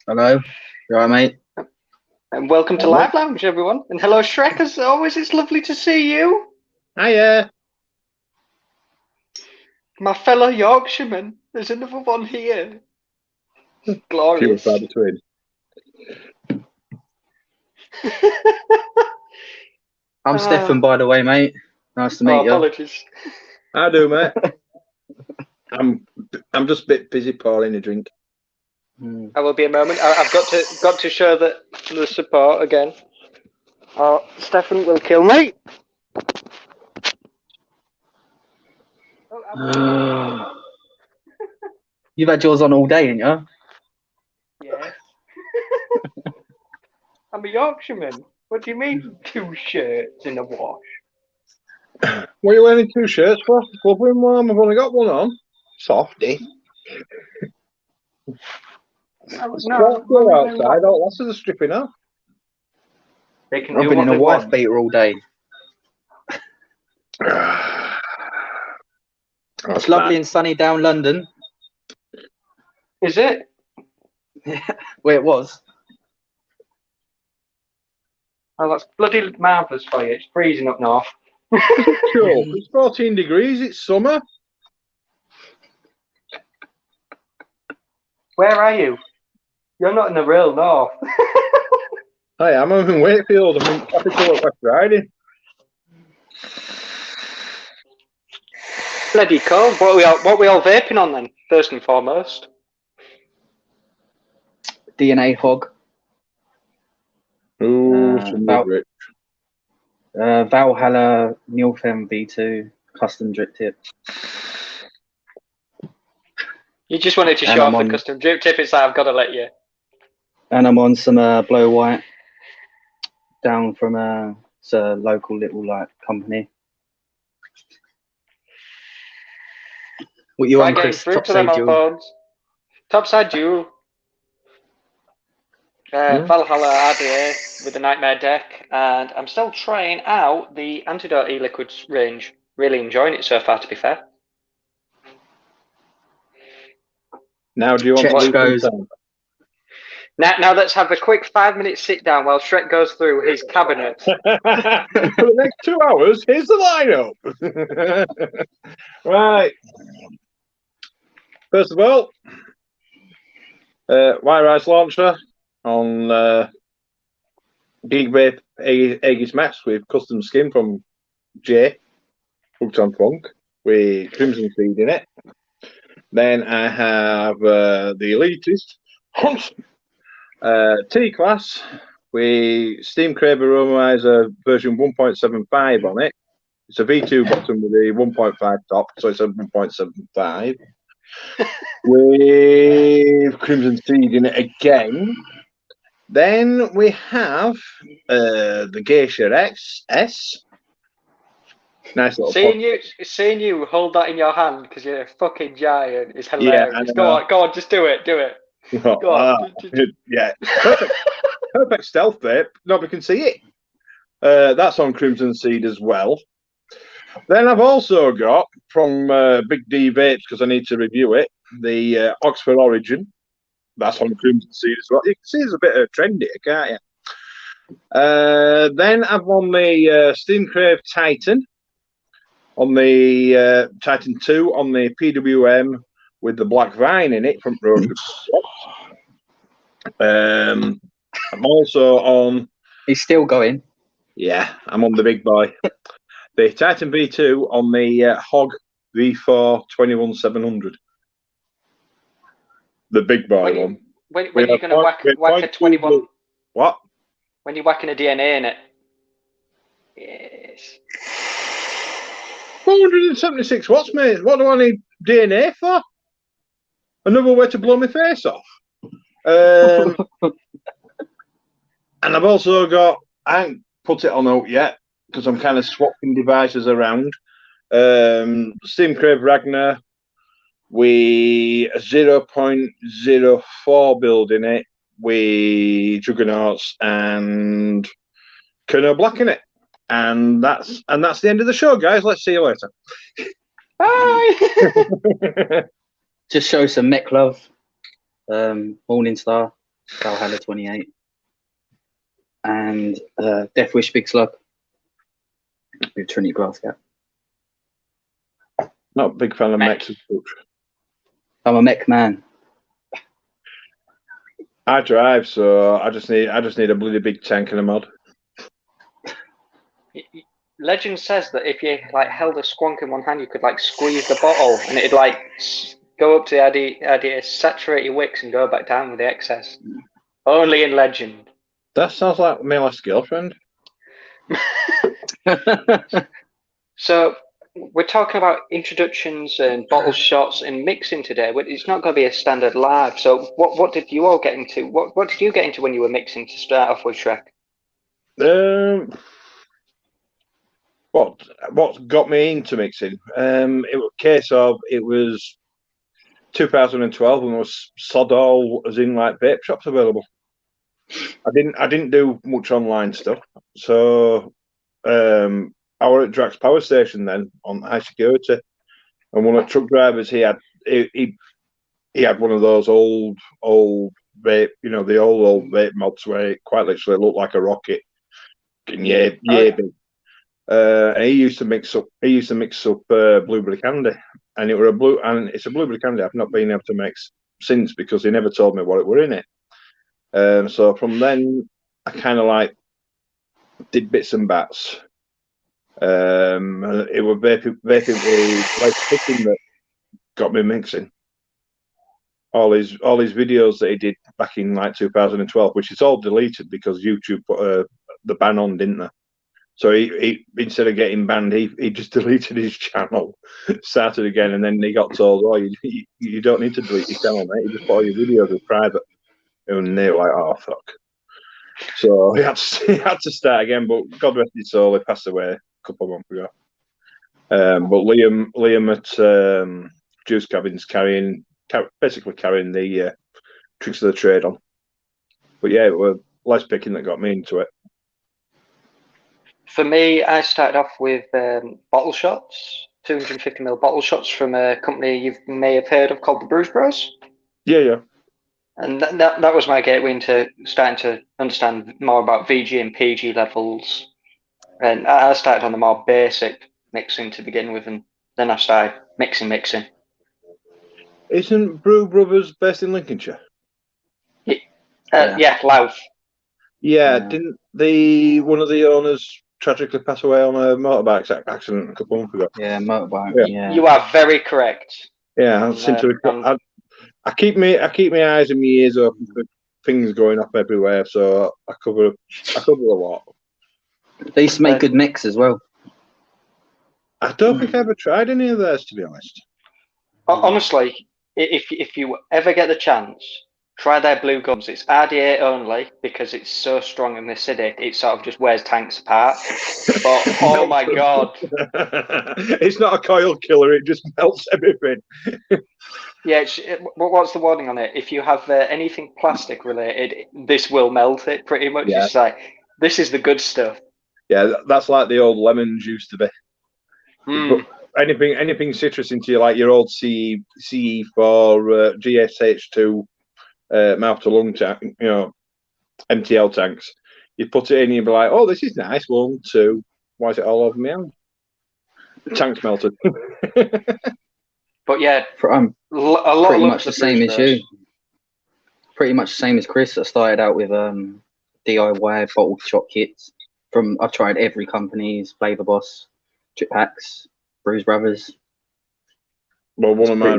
Hello, you alright, mate? And welcome to Live Lounge, everyone. And hello, Shrek, as always. It's lovely to see you. Hiya. My fellow Yorkshireman. There's another one here. Glorious. Few between. I'm Stefan, by the way, mate. Nice to meet you. Apologies. I do, mate. I'm just a bit busy pouring a drink. I will be a moment. I've got to show the support again. Oh, Stefan will kill me. You've had yours on all day, ain't you? Yes. I'm a Yorkshireman. What do you mean, 2 shirts in a wash? What are you wearing 2 shirts for? Clubbing one. I've only got one on. Softy. No, outside. All lasses are stripping off. They can I've do been what in a they wife want. beater all day. It's lovely and sunny down London. Is it? Yeah, where it was. Oh, that's bloody marvellous for you. It's freezing up north. Cool. It's 14 degrees. It's summer. Where are you? You're not in the real north. Hi, I'm in Wakefield. I'm in capital of West Riding. Bloody cold. What we all vaping on then? First and foremost. Ooh, DNA hog. rich. Valhalla Nilfem V2 custom drip tip. You just wanted to show off the custom drip tip. It's like, I've got to let you. And I'm on some blow white down from a local little company. What you on, Chris? Topside duel. Topside duel. Valhalla RDA with the Nightmare deck, and I'm still trying out the Antidote e-liquids range. Really enjoying it so far, to be fair. Now, do you want to goes? Now let's have a quick 5-minute sit down while Shrek goes through his cabinet. For the next 2 hours, here's the lineup. Right. First of all, White Rice Launcher on Geek Vape Aegis Max with custom skin from Jay, Hooked on Funk, with Crimson Seed in it. Then I have the Elitist T-Class with Steam Crave Aromizer version 1.75 on it. It's a V2 bottom with a 1.5 top, so it's a 1.75 with Crimson Seed in it again. Then we have the Geisha XS. Nice little. Seeing you hold that in your hand because you're a fucking giant is hilarious. Yeah, go on, just do it. Go on. Yeah, perfect stealth vape. Nobody can see it. That's on Crimson Seed as well. Then I've also got from Big D Vapes, because I need to review it, the Oxford Origin. That's on Crimson Seed as well. You can see there's a bit of a trend here, can't you? Then I've on the Steam Crave Titan, on the Titan 2, on the PWM with the Black Vine in it from Road. I'm also on. He's still going. Yeah, I'm on the big boy. The Titan V2 on the Hog V4 21700. The big boy one. When are you going to whack a 21? What? When you're whacking a DNA in it. Yes. 476 watts, mate. What do I need DNA for? Another way to blow my face off. And I've also got, I haven't put it on out yet because I'm kind of swapping devices around. Steam Crave Ragnar with a 0.04 build in it with Juggernauts and Colonel Black in it. And that's the end of the show, guys. Let's see you later. Bye. Just show some mech love. Morning Star. Valhalla 28, and Death Wish Big Slug with Trinity Glass Cap. Not a big fan of Mech. mechs. I'm a mech man. I drive, so I just need a bloody big tank and a mod. Legend says that if you like held a squonk in one hand, you could like squeeze the bottle, and it'd like go up to the idea, saturate your wicks, and go back down with the excess. Only in Legend. That sounds like my last girlfriend. So we're talking about introductions and bottle shots and mixing today. It's not going to be a standard live. So what did you all get into? What did you get into when you were mixing to start off with, Shrek? What got me into mixing? It was a case of it was 2012 and there was sod all, as in like vape shops available. I didn't do much online stuff, so I was at Drax Power Station then on high security, and one of the truck drivers he had one of those old vape, the old vape mods where it quite literally looked like a rocket. Yeah, big. And he used to mix up blueberry candy, and it's a blueberry candy I've not been able to mix since because he never told me what it were in it. So from then I kind of like did bits and bats. It was vaping like picking that got me mixing. All his videos that he did back in like 2012, which is all deleted because YouTube put the ban on, didn't they? So he instead of getting banned, he just deleted his channel, started again, and then he got told, "Oh, you don't need to delete your channel, mate. You just put all your videos as private." And they were like, "Oh, fuck." So he had to start again. But God rest his soul, he passed away a couple of months ago. But Liam at Juice Cabin's basically carrying the tricks of the trade on. But yeah, it was Les Picking that got me into it. For me, I started off with bottle shots, 250ml bottle shots from a company you may have heard of called the Bruce Bros. Yeah. And that was my gateway into starting to understand more about VG and PG levels. And I started on the more basic mixing to begin with, and then I started mixing. Isn't Brew Brothers based in Lincolnshire? Yeah, Louth. Yeah, didn't one of the owners tragically pass away on a motorbike accident a couple of months ago? Yeah, motorbike. Yeah. You are very correct. Yeah, I seem to. I keep my eyes and my ears open for things going off everywhere, so I cover a lot. They used to make good mix as well. I don't think I ever tried any of theirs, to be honest. Honestly, if you ever get the chance, try their blue gums. It's RDA only because it's so strong and acidic. It sort of just wears tanks apart. But oh my god, it's not a coil killer. It just melts everything. Yeah. What's the warning on it? If you have anything plastic related, this will melt it. Pretty much. Yeah. It's like this is the good stuff. Yeah, that's like the old lemons used to be. But anything citrus into you, like your old CE4, GSH2 mouth to lung tank, MTL tanks. You put it in, you'd be like, "Oh, this is nice." 1, 2. Why is it all over me? The tank's melted. But yeah, I'm a lot pretty much the same as you. Pretty much the same as Chris. I started out with DIY bottle shot kits. I've tried every company's Flavor Boss, Chip Hacks, Bruise Brothers. Well, one of my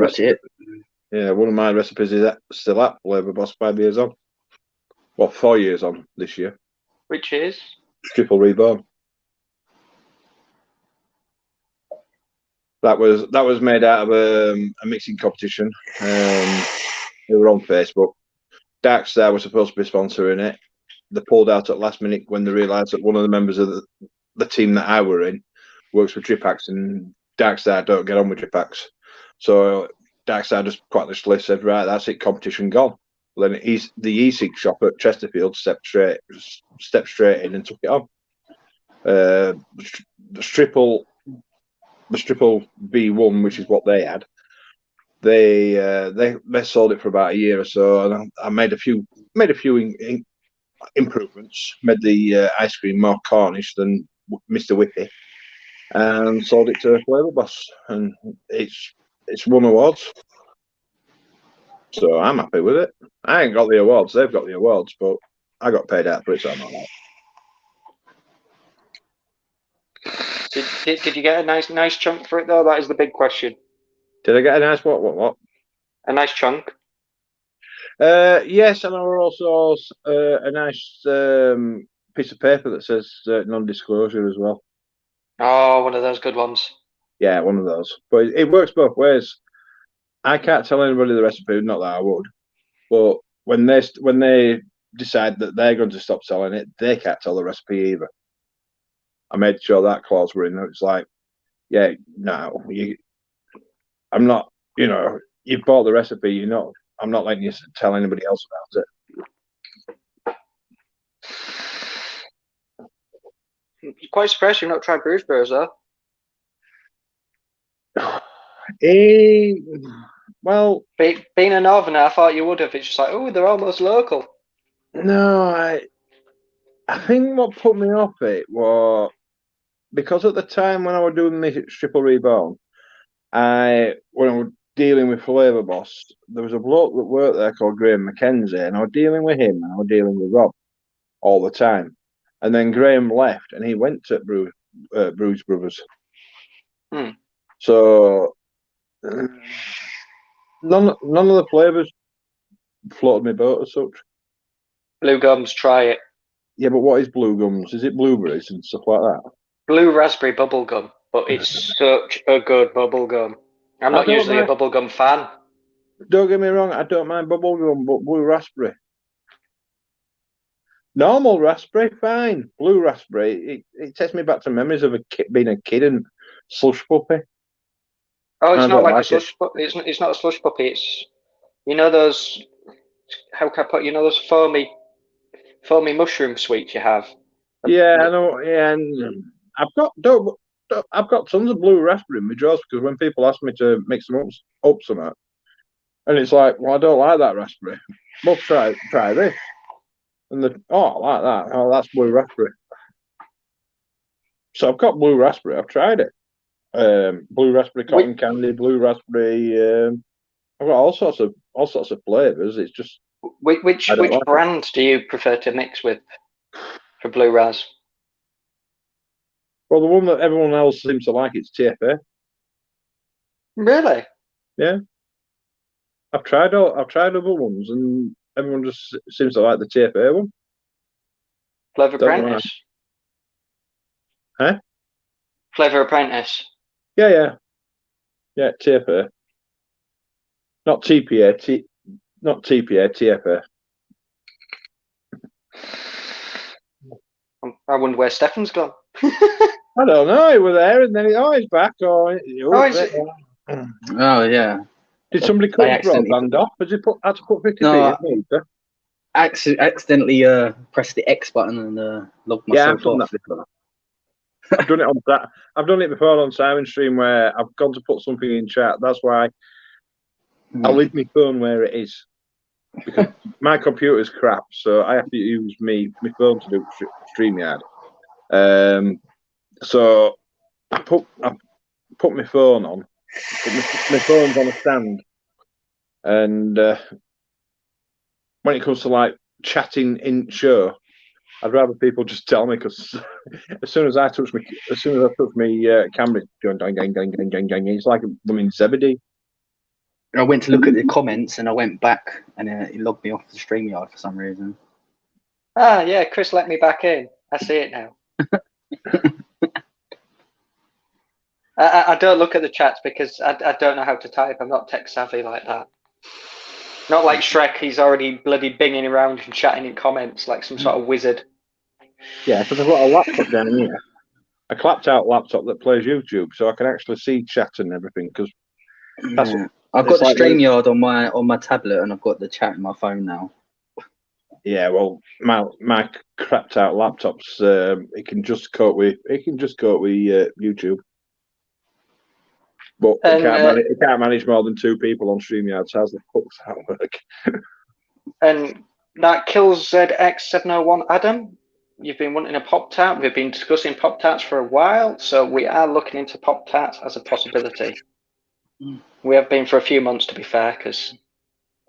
recipes is still at Flavor Boss 5 years on. Well, 4 years on this year. Which is Triple Reborn. That was made out of a mixing competition. They were on Facebook. Darkstar was supposed to be sponsoring it. They pulled out at last minute when they realised that one of the members of the team that I were in works for Tripax, and Darkstar don't get on with Tripax. So Darkstar just quite literally said, "Right, that's it, competition gone." Then the e-cig shop at Chesterfield stepped straight in and took it on. The triple V1, which is what they had, they sold it for about a year or so, and I made a few improvements. Made the ice cream more Cornish than Mr. Whippy, and sold it to Flavour Boss, and it's won awards. So I'm happy with it. I ain't got the awards; they've got the awards, but I got paid out for it, so I'm all right. Did you get a nice chunk for it though? That is the big question. Did I get a nice what? A nice chunk. Yes, and there were also a nice piece of paper that says non-disclosure as well. Oh, one of those good ones. Yeah, one of those. But it works both ways. I can't tell anybody the recipe, not that I would. But when they decide that they're going to stop selling it, they can't tell the recipe either. I made sure that clause were in. It's like, yeah, no, I'm not. You know, you've bought the recipe. You're not. I'm not letting you tell anybody else about it. You're quite surprised you've not tried Bruce Bros though. Well, being a northerner, I thought you would have. It's just like, oh, they're almost local. No, I think what put me off it was because at the time when I was doing the Triple Reborn, when I was dealing with Flavour Boss, there was a bloke that worked there called Graham Mackenzie, and I was dealing with him and I was dealing with Rob all the time. And then Graham left and he went to Bruce Brothers. So none of the flavours floated my boat as such. Blue gums, try it. Yeah, but what is blue gums? Is it blueberries and stuff like that? Blue raspberry bubble gum, but it's such a good bubble gum. I'm not usually a bubble gum fan. Don't get me wrong, I don't mind bubble gum, but blue raspberry. Normal raspberry, fine. Blue raspberry, it takes me back to memories of being a kid and slush puppy. Oh, it's not like a slush puppy. It's not a slush puppy. It's, you know those, how can I put, you know those foamy mushroom sweets you have? Yeah, I know. Yeah, and I've got tons of blue raspberry in my drawers because when people ask me to mix them up somewhere, and it's like, well, I don't like that raspberry. Well, try this. And I like that. Oh, that's blue raspberry. So I've got blue raspberry. I've tried it. Blue raspberry cotton candy, blue raspberry. I've got all sorts of flavors. It's just which brand do you prefer to mix with for blue ras? Well, the one that everyone else seems to like is TFA. Really? Yeah. I've tried other ones, and everyone just seems to like the TFA one. Flavour Apprentice. Huh? Flavour Apprentice. Yeah, TFA. Not TPA. Not TPA. TFA. I wonder where Stefan's gone. I don't know. He was there, and then he's back. Oh yeah. Did somebody cut his broadband off? Had to put 50p in? Accidentally pressed the X button and logged myself off. That before. I've done it on that. I've done it before on Simon Stream where I've gone to put something in chat. That's why I leave my phone where it is because my computer's crap, so I have to use my phone to do StreamYard. So I put my phone on. My phone's on a stand, and when it comes to like chatting in show, I'd rather people just tell me because as soon as I touch my camera, it's like I'm in Zebedee. I went to look at the comments and I went back and it logged me off the StreamYard for some reason. Ah, yeah, Chris let me back in. I see it now. I don't look at the chats because I don't know how to type. I'm not tech savvy like that. Not like Shrek, he's already bloody binging around and chatting in comments like some sort of wizard. Yeah, because I've got a laptop down here. A clapped out laptop that plays YouTube, so I can actually see chat and everything. Because I've got the StreamYard on my tablet, and I've got the chat on my phone now. Yeah, well, my crapped out laptops, it can just cope with YouTube. But And, it can't manage more than 2 people on StreamYard. So how's the fuck's that work? And that kills ZX701 Adam. You've been wanting a Pop Tart. We've been discussing Pop Tarts for a while, so we are looking into Pop Tarts as a possibility. We have been for a few months, to be fair, because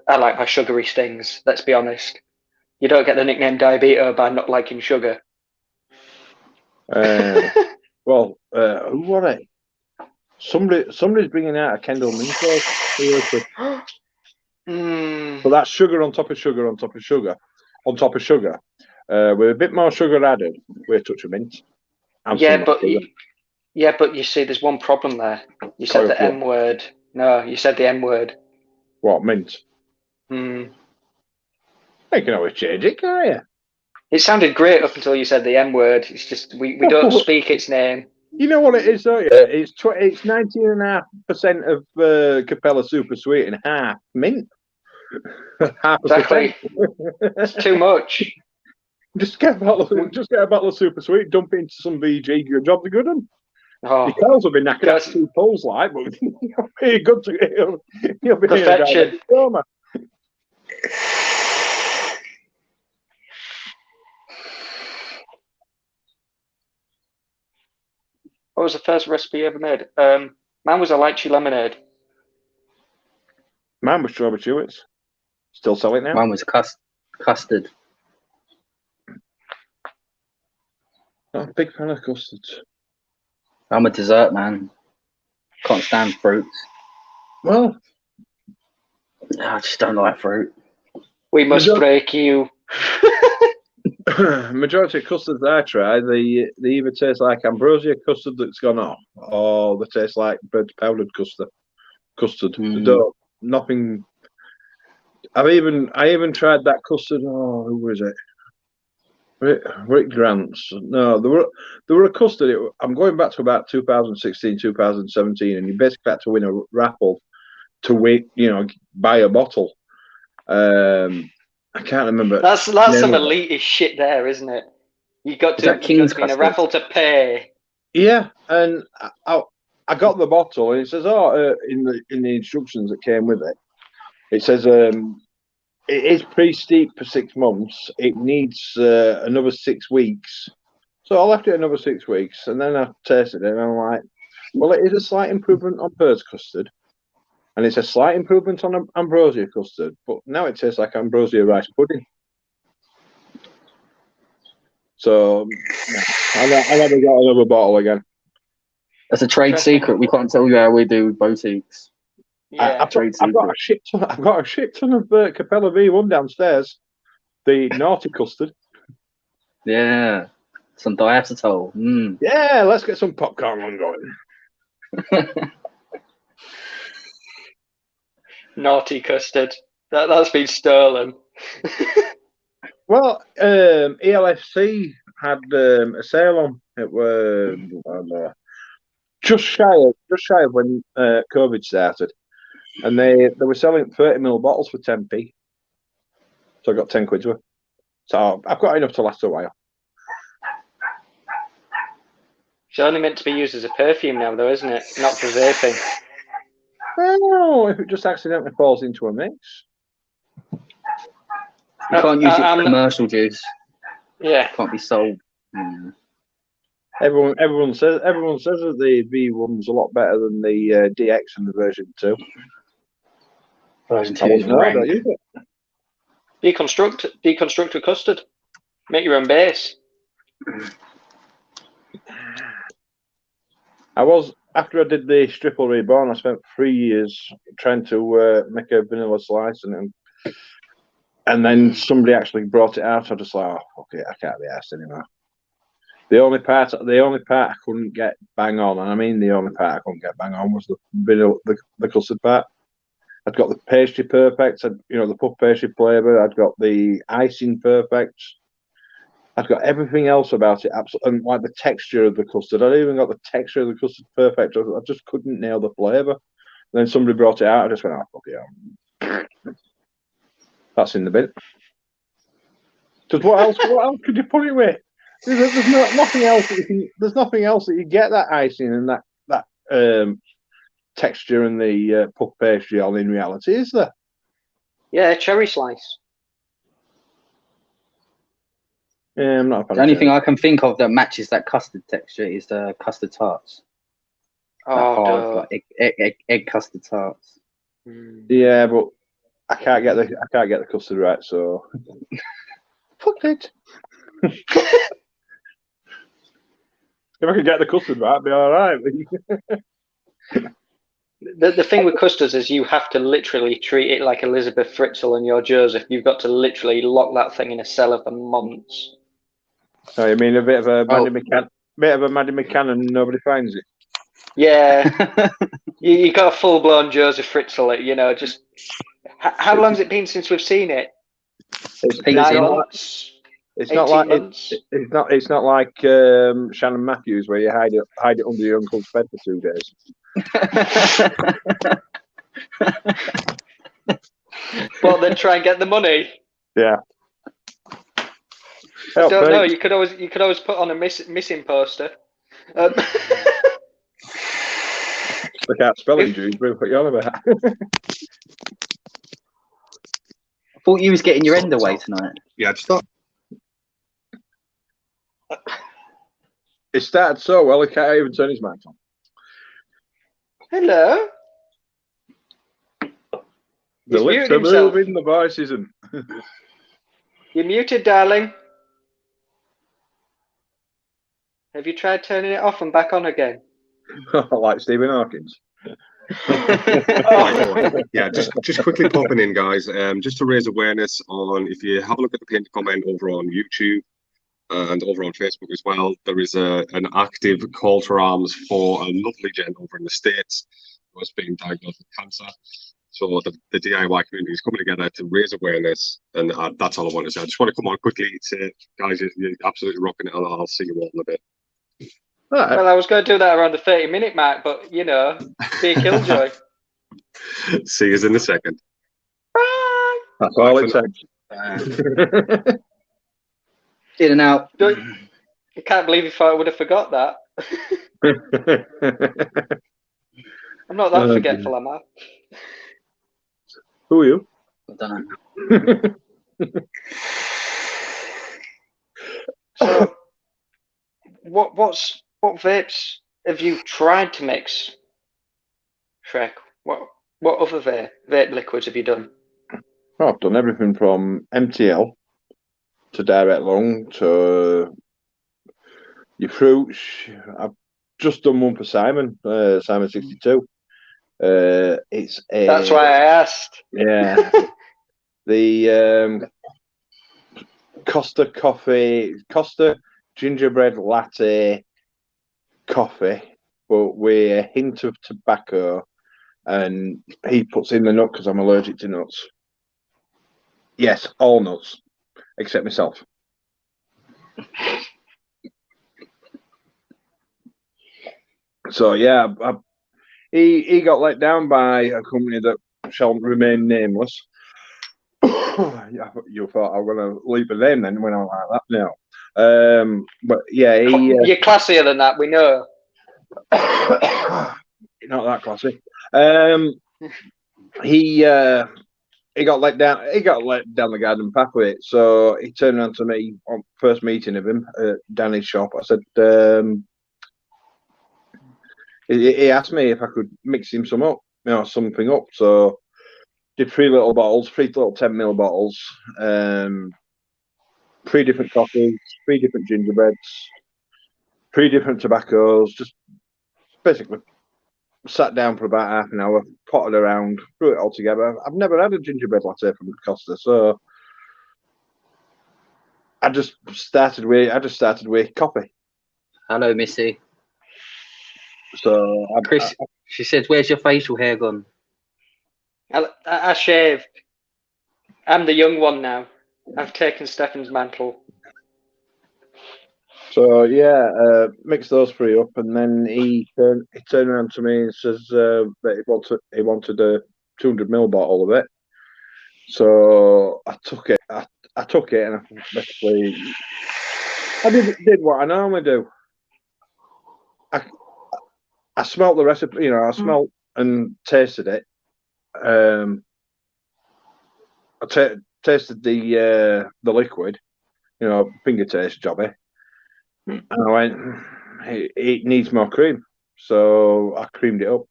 I like my sugary stings. Let's be honest. You don't get the nickname Diabeto by not liking sugar. Well, who was it? Somebody's bringing out a Kendall Mintos. So that's sugar on top of sugar on top of sugar on top of sugar, with a bit more sugar added. With a touch of mint. Yeah, but you see, there's one problem there. You said the M word. No, you said the M word. What, mint? Hmm. You can always change it, can't you? It sounded great up until you said the M word. It's just we don't speak its name. You know what it is, don't you? It's 19.5% of Capella Super Sweet and half mint. Half Exactly. It's too much. Just get a bottle of Super Sweet, dump it into some VG. Your job's a good one. Oh, Your curls will be knackered at 2 pulls, like, but you'll be good to you'll be perfection. What was the first recipe you ever made? Mine was a lychee lemonade. Mine was strawberry chewits. Still selling now? Mine was custard. I'm a big fan of custards. I'm a dessert man. Can't stand fruits. Well, I just don't like fruit. We must break you. Majority of custards I try, they either taste like ambrosia custard that's gone off, or they taste like powdered custard. Nothing. I even tried that custard. Oh, who was it? Rick Grant's. No, there were a custard. I'm going back to about 2016, 2017, and you basically had to win a raffle to win. Buy a bottle. I can't remember. That's some elitist shit there, isn't it? You got to win a raffle to pay. Yeah, and I got the bottle, and it says, in the instructions that came with it, it says it is pre-steeped for 6 months. It needs another 6 weeks. So I left it another 6 weeks, and then I tasted it, and I'm like, well, it is a slight improvement on bird's custard. And it's a slight improvement on ambrosia custard, but now it tastes like ambrosia rice pudding. So I never got another bottle again. That's a trade secret. We can't tell you how we do boutiques. Yeah, I've got a shit ton of Capella V1 downstairs. The naughty custard. Yeah, some diacetyl. Yeah, let's get some popcorn on going. Naughty custard. That's been stolen. Well, ELFC had a sale on. It was just shy of when COVID started, and they were selling 30ml bottles for 10p. So I got 10 quid worth. So I've got enough to last a while. It's only meant to be used as a perfume now, though, isn't it? Not for vaping. Well, if it just accidentally falls into a mix. You can't use it for commercial juice. Yeah. It can't be sold. Everyone says that the V1's a lot better than the DX and the version 2. Version 2 is rank. Deconstruct a custard. Make your own base. After I did the Stripple Reborn, I spent 3 years trying to make a vanilla slice, and then somebody actually brought it out. I just like, oh fuck it, I can't be asked anymore. The only part I couldn't get bang on, and I mean the only part I couldn't get bang on, was the custard part. I'd got the pastry perfect, the puff pastry flavour. I'd got the icing perfect. I'd got everything else about it, and like the texture of the custard. I'd even got the texture of the custard perfect. I just couldn't nail the flavour. Then somebody brought it out. I just went, oh fuck it. That's in the bin. Because what else could you put it with? There's nothing else that you can. There's nothing else that you get that icing and that texture and the puff pastry all in reality, is there? Yeah, cherry slice. Yeah, I'm not a fan The only of thing cherry. I can think of that matches that custard texture is the custard tarts. That Oh, hard, duh. like egg custard tarts. Yeah, but I can't get the custard right, so fuck it. If I could get the custard right, I'd be all right. The thing with custards is you have to literally treat it like Elizabeth Fritzl and your Joseph. You've got to literally lock that thing in a cellar for months. Oh, you mean a bit of a Maddie McCann and nobody finds it? Yeah, you got a full-blown Joseph Fritzl. You know, just how long's it been since we've seen it? It's 9 not months. It's 18 not like months. it's not like Shannon Matthews where you hide it under your uncle's bed for 2 days. Well, then try and get the money. Yeah. I don't know. You could always put on a missing poster. I can't spell it, Jude. What you on about? I thought you was getting your end away tonight. Yeah, just thought. It started so well, he can't even turn his mic on. Hello. The He's lips muted are himself. moving, the voice isn't. You're muted, darling. Have you tried turning it off and back on again? Like Stephen Hawkins. Yeah, just quickly popping in, guys. Just to raise awareness on, if you have a look at the pinned comment over on YouTube and over on Facebook as well, there is an active call to arms for a lovely gent over in the States who has been diagnosed with cancer. So the DIY community is coming together to raise awareness, and that's all I want to say. I just want to come on quickly to say, guys, you're absolutely rocking it, and I'll see you all in a bit. Right. Well, I was going to do that around the 30-minute mark, but, you know, be a killjoy. See you in a second. Bye. That's all it takes. In and out. I can't believe if I would have forgot that. I'm not that forgetful, am I? Who are you? I don't know. So, what vapes have you tried to mix, Shrek? What other vape liquids have you done? Oh, I've done everything from MTL to direct lung to your fruits. I've just done one for Simon 62. It's a. That's why I asked. Yeah. The Costa gingerbread latte coffee, but with a hint of tobacco, and he puts in the nut because I'm allergic to nuts. Yes, all nuts except myself. So yeah, he got let down by a company that shall remain nameless. You thought I was going to leave a name then when I'm like that now. But yeah, You're classier than that, we know. Not that classy. He got let down. He got let down the garden path with it. So he turned around to me on first meeting of him at Danny's shop. I said, he asked me if I could mix him something up. So did 3 little bottles, 3 little 10ml bottles, 3 different coffees, 3 different gingerbreads, 3 different tobaccos. Just basically sat down for about half an hour, potted around, threw it all together. I've never had a gingerbread latte from Costa, so I just started with coffee. Hello, Missy. So Chris, she says, "Where's your facial hair gone?" I shaved. I'm the young one now. I've taken Stefan's mantle. So yeah, mix those 3 up, and then he turned around to me and says that he wanted a 200ml bottle of it. So I took it. I took it, and I basically did what I normally do. I smelt the recipe. I smelt and tasted it. I tasted the liquid, finger taste jobby, and I went, it needs more cream, so I creamed it up,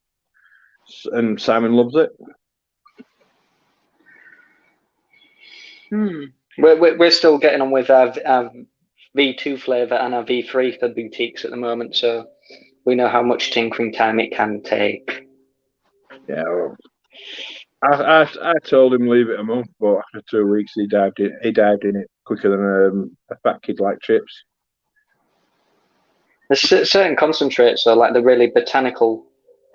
and Simon loves it. We're still getting on with our V2 flavour and our V3 for boutiques at the moment, so we know how much tinkering time it can take. Yeah, well, I told him leave it a month, but after 2 weeks he dived in it quicker than a fat kid like chips. There's certain concentrates, though, like the really botanical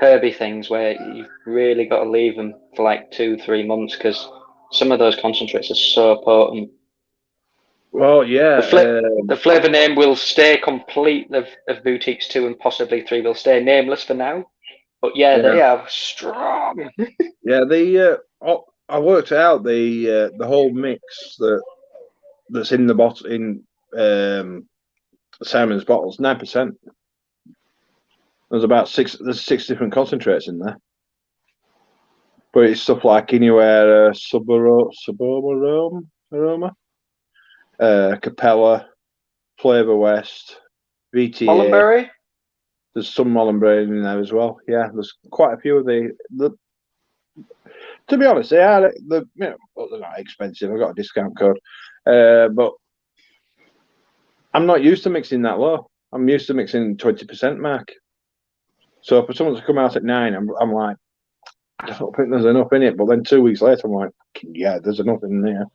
herby things, where you've really got to leave them for like 2-3 months, because some of those concentrates are so potent. Well, yeah. The flavour name will stay complete of boutiques 2 and possibly 3 will stay nameless for now. But yeah, they are strong. Yeah, I worked out the whole mix that's in the bottle in Simon's bottles, 9%. There's about 6 different concentrates in there. But it's stuff like anywhere suburban aroma, Capella, Flavor West, VTA. Mullenberry? There's some Mullenberry in there as well. Yeah, there's quite a few of the. To be honest, they're not expensive. I've got a discount code, but I'm not used to mixing that low. I'm used to mixing 20% mark. So for someone to come out at 9, I'm like, I don't think there's enough in it. But then 2 weeks later, I'm like, yeah, there's enough in there.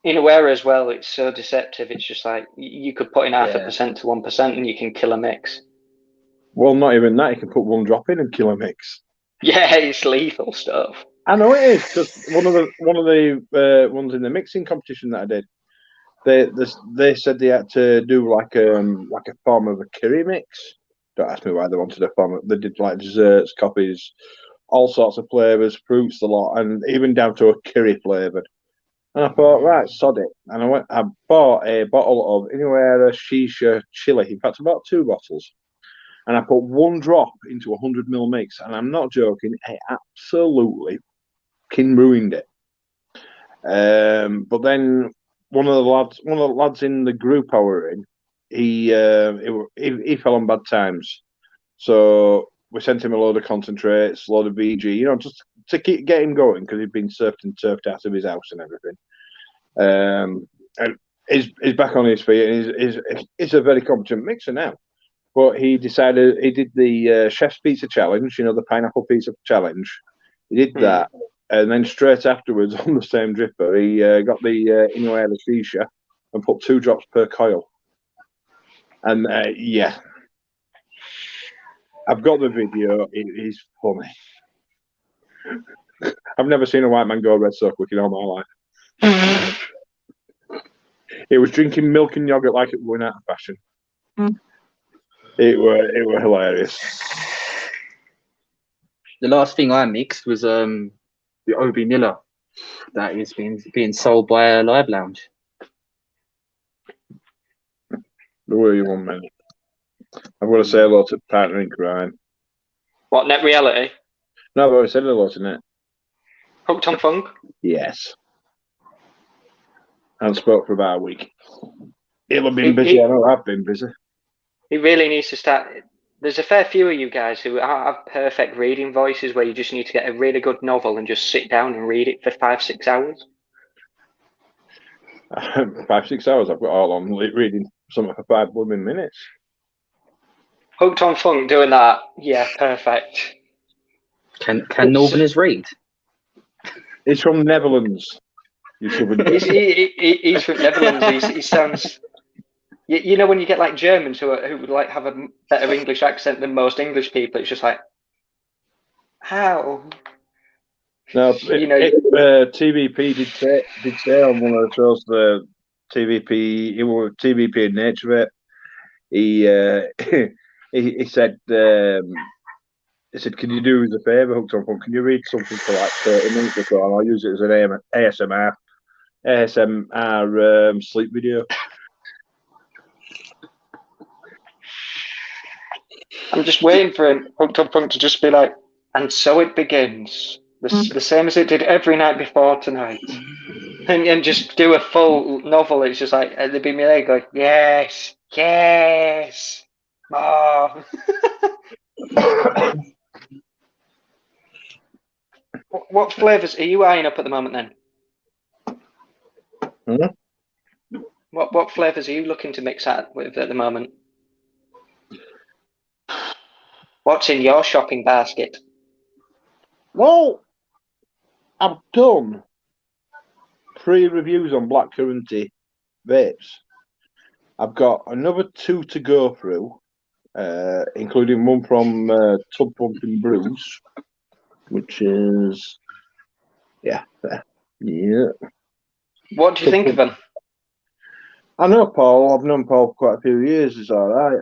In a way as well, it's so deceptive. It's just like you could put in 0.5% to 1% and you can kill a mix. Well, not even that. You can put 1 drop in and kill a mix. Yeah, it's lethal stuff. I know it is, because one of the ones in the mixing competition that I did, they said they had to do like a form of a curry mix. Don't ask me why they wanted a form. They did like desserts, coffees, all sorts of flavors, fruits, a lot, and even down to a curry flavored. And I thought, right, sod it. And I bought a bottle of anywhere a shisha chili. In fact, I bought 2 bottles. And I put 1 drop into a 100ml mix, and I'm not joking, it absolutely ruined it. But then one of the lads in the group I were in, he fell on bad times, so we sent him a load of concentrates, a load of VG, just to get him going, because he'd been surfed and turfed out of his house and everything. And he's back on his feet, and he's a very competent mixer now. But he decided he did the chef's pizza challenge, the pineapple pizza challenge. He did that, and then straight afterwards on the same dripper, he got the Inuit anesthesia and put 2 drops per coil. And yeah, I've got the video. It is funny. I've never seen a white man go red so quick in all my life. It was drinking milk and yogurt like it went out of fashion. It were hilarious. The last thing I mixed was the Obi Miller that is being sold by a live lounge. Who are you, 1 minute? I'm going to say hello to partner in crime. What, Net Reality? No, I've already said hello to Net. Hooked on Funk? Yes. I haven't spoke for about a week. He'll have been busy. I know I've been busy. He really needs to start. There's a fair few of you guys who have perfect reading voices where you just need to get a really good novel and just sit down and read it for 5-6 hours. 5-6 hours I've got all on reading something for 5 blooming minutes. Hooked on Funk doing that. Yeah, perfect. Can Northerners read? He's from Netherlands. He's from Netherlands. He sounds... You know when you get like Germans who like have a better English accent than most English people, it's just like, how? No, TVP did say on one of the shows, the TVP in Nature Vape, he said, can you do us a favour, Hooked on Funk? Can you read something for like 30 minutes or so, and I'll use it as an ASMR sleep video. I'm just waiting for him, Hooked on Funk, to just be like, And so it begins. The same as it did every night before tonight. And just do a full novel. It's just like, they'd be me there going, yes, yes, more. What flavours are you eyeing up at the moment then? What flavours are you looking to mix out with at the moment? What's in your shopping basket? Well, I've done 3 reviews on blackcurranty vapes. I've got another 2 to go through, including one from Tub Pumping Brews, which is there. Yeah. What do you think of them? I know Paul. I've known Paul for quite a few years. It's all right.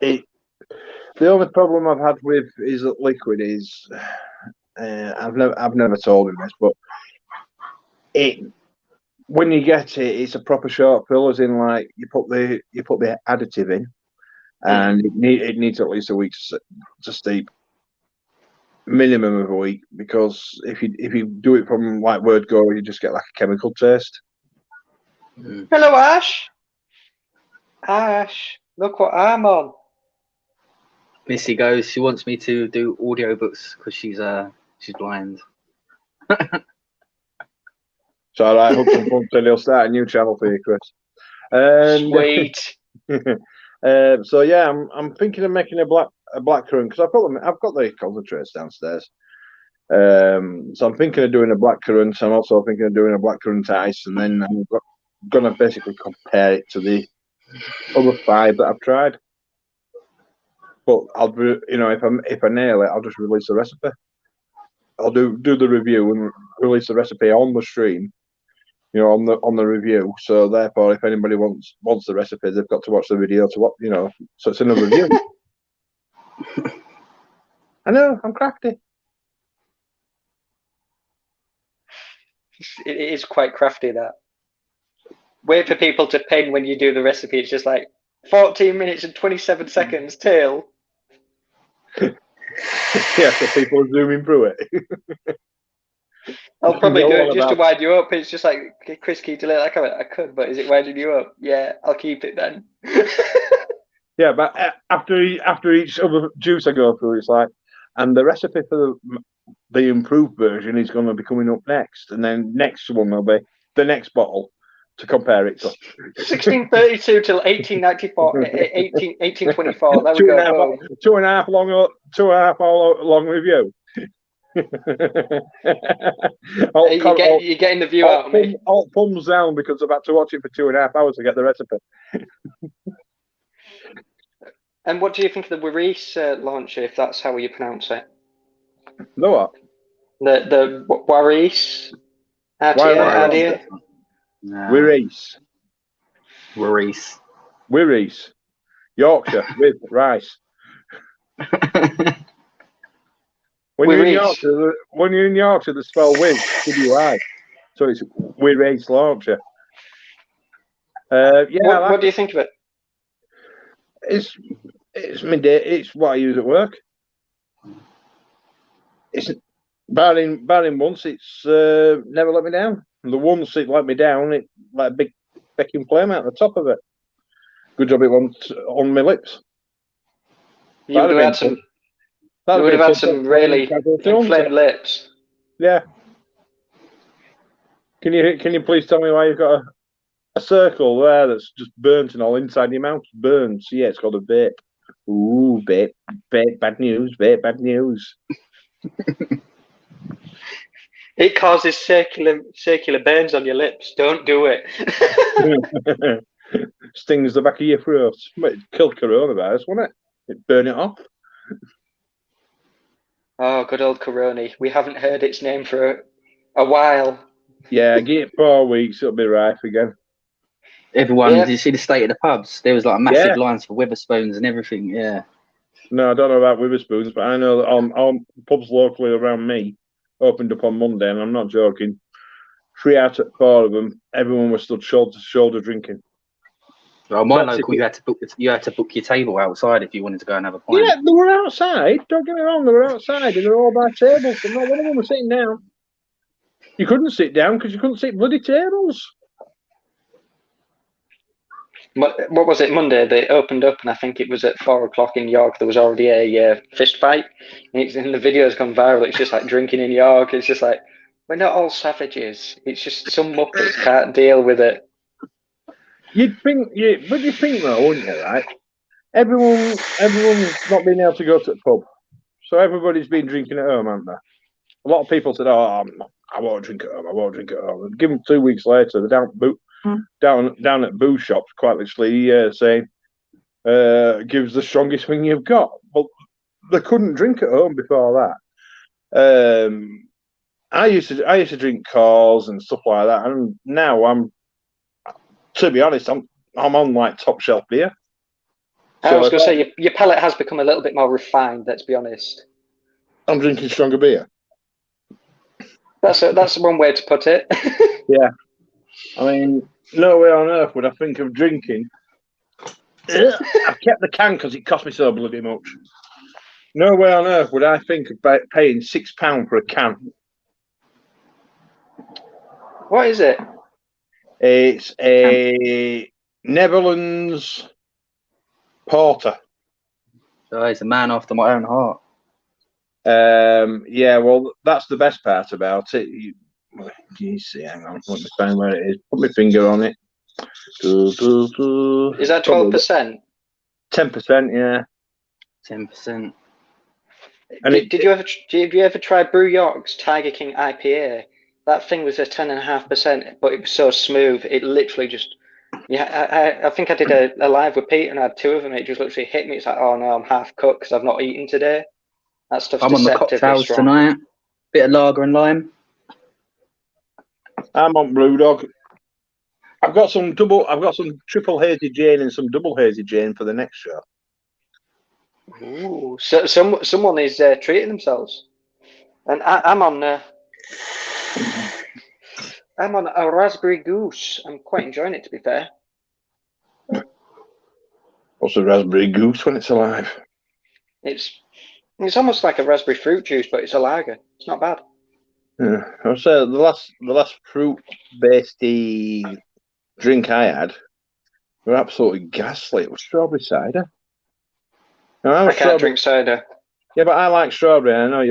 The only problem I've had with is that liquid is I've never told him this, but when you get it, it's a proper short fill, as in like you put the additive in, and it needs at least a week to steep, minimum of a week, because if you do it from like word go, you just get like a chemical taste. Hello, Ash. Ash, look what I'm on. Missy goes. She wants me to do audiobooks because she's blind. So I like Hooks and Pumps, and he'll start a new channel for you, Chris. And, sweet. So yeah, I'm thinking of making a blackcurrant, because I've got the concentrates downstairs. So I'm thinking of doing a blackcurrant. I'm also thinking of doing a blackcurrant ice, and then I'm gonna basically compare it to the other 5 that I've tried. But I'll, if I nail it, I'll just release the recipe. I'll do the review and release the recipe on the stream, on the review. So therefore, if anybody wants the recipe, they've got to watch the video to what, So it's another review. I know, I'm crafty. It is quite crafty, that. Wait for people to ping when you do the recipe. It's just like 14 minutes and 27 seconds till. Yeah, so people are zooming through it. I'll probably do it just to wind you up. It's just like, Chris, can you delete that comment? I could, but is it winding you up? Yeah, I'll keep it then. Yeah, but after each other juice I go through, it's like, and the recipe for the improved version is going to be coming up next, and then next one will be the next bottle to compare it to. 1632 till 1894, 1824. There we go. 2.5 hour long review. You're getting the view out of me. All thumbs down, because I've had to watch it for 2.5 hours to get the recipe. And what do you think of the Waris launcher, if that's how you pronounce it? The what? The Waris. Waris. Yorkshire with rice. When you're in Yorkshire, they spell with W-I. So it's Waris Yorkshire. What do you think of it? It's midday. It's what I use at work. It's barring once, it's never let me down. The once it let me down, it like a big becking flame out the top of it. Good job it wasn't on my lips. You would have had some really inflamed lips. Yeah. Can you please tell me why you've got a circle there that's just burnt and all inside your mouth? Burns. Yeah, it's called a vape. Ooh, vape, bad news, vape, bad news. It causes circular burns on your lips. Don't do it. Stings the back of your throat. It killed coronavirus, wouldn't it? It burn it off. Oh, good old Corona. We haven't heard its name for a while. Yeah, give it 4 weeks, it'll be rife again. Everyone, did you see the state of the pubs? There was like massive lines for Witherspoons and everything. Yeah. No, I don't know about Witherspoons, but I know that on pubs locally around me opened up on Monday, and I'm not joking. 3 out of 4 of them, everyone was stood shoulder to shoulder drinking. Well, my Top local, ticket. you had to book your table outside if you wanted to go and have a pint. Yeah, they were outside. Don't get me wrong, they were outside, and they're all by tables. But not one of them was sitting down. You couldn't sit down because you couldn't sit bloody tables. What was it, Monday? They opened up, and I think it was at 4 o'clock in York. There was already a fist fight. And the video's gone viral. It's just like drinking in York. It's just like, we're not all savages. It's just some muppets can't deal with it. You'd think, but you think though, wouldn't you? Right? Everyone's not been able to go to the pub, so everybody's been drinking at home, haven't they? A lot of people said, "Oh, I won't drink at home. I won't drink at home." And give them 2 weeks later, they're down at booze shops, quite literally saying, "Gives the strongest thing you've got." But they couldn't drink at home before that. I used to drink cars and stuff like that, and now to be honest, I'm on like top shelf beer. I was going to say your palate has become a little bit more refined. Let's be honest. I'm drinking stronger beer. That's one way to put it. Yeah, I mean, no way on earth would I think of drinking. I've kept the can because it cost me so bloody much. No way on earth would I think of paying £6 for a can. What is it? It's a Netherlands porter. So he's a man after my own heart. Yeah, well, that's the best part about it. You see, hang on, let me find where it is. Put my finger on it. Is that 12%? 10%, yeah. 10%. And did you ever try Brew York's Tiger King IPA? That thing was a 10.5%, but it was so smooth. It literally just, yeah. I think I did a live with Pete and I had 2 of them. It just literally hit me. It's like, oh no, I'm half cooked because I've not eaten today. That stuff's I'm on the cocktails strong. tonight. Bit of lager and lime. I'm on Brewdog. I've got some triple hazy Jane and some double hazy Jane for the next show. Ooh, so someone is treating themselves, and I'm on a raspberry goose. I'm quite enjoying it, to be fair. What's a raspberry goose when it's alive? It's almost like a raspberry fruit juice, but it's a lager. It's not bad. Yeah, I'll say the last fruit-based drink I had were absolutely ghastly. It was strawberry cider. Now, I can't drink cider. Yeah, but I like strawberry. I know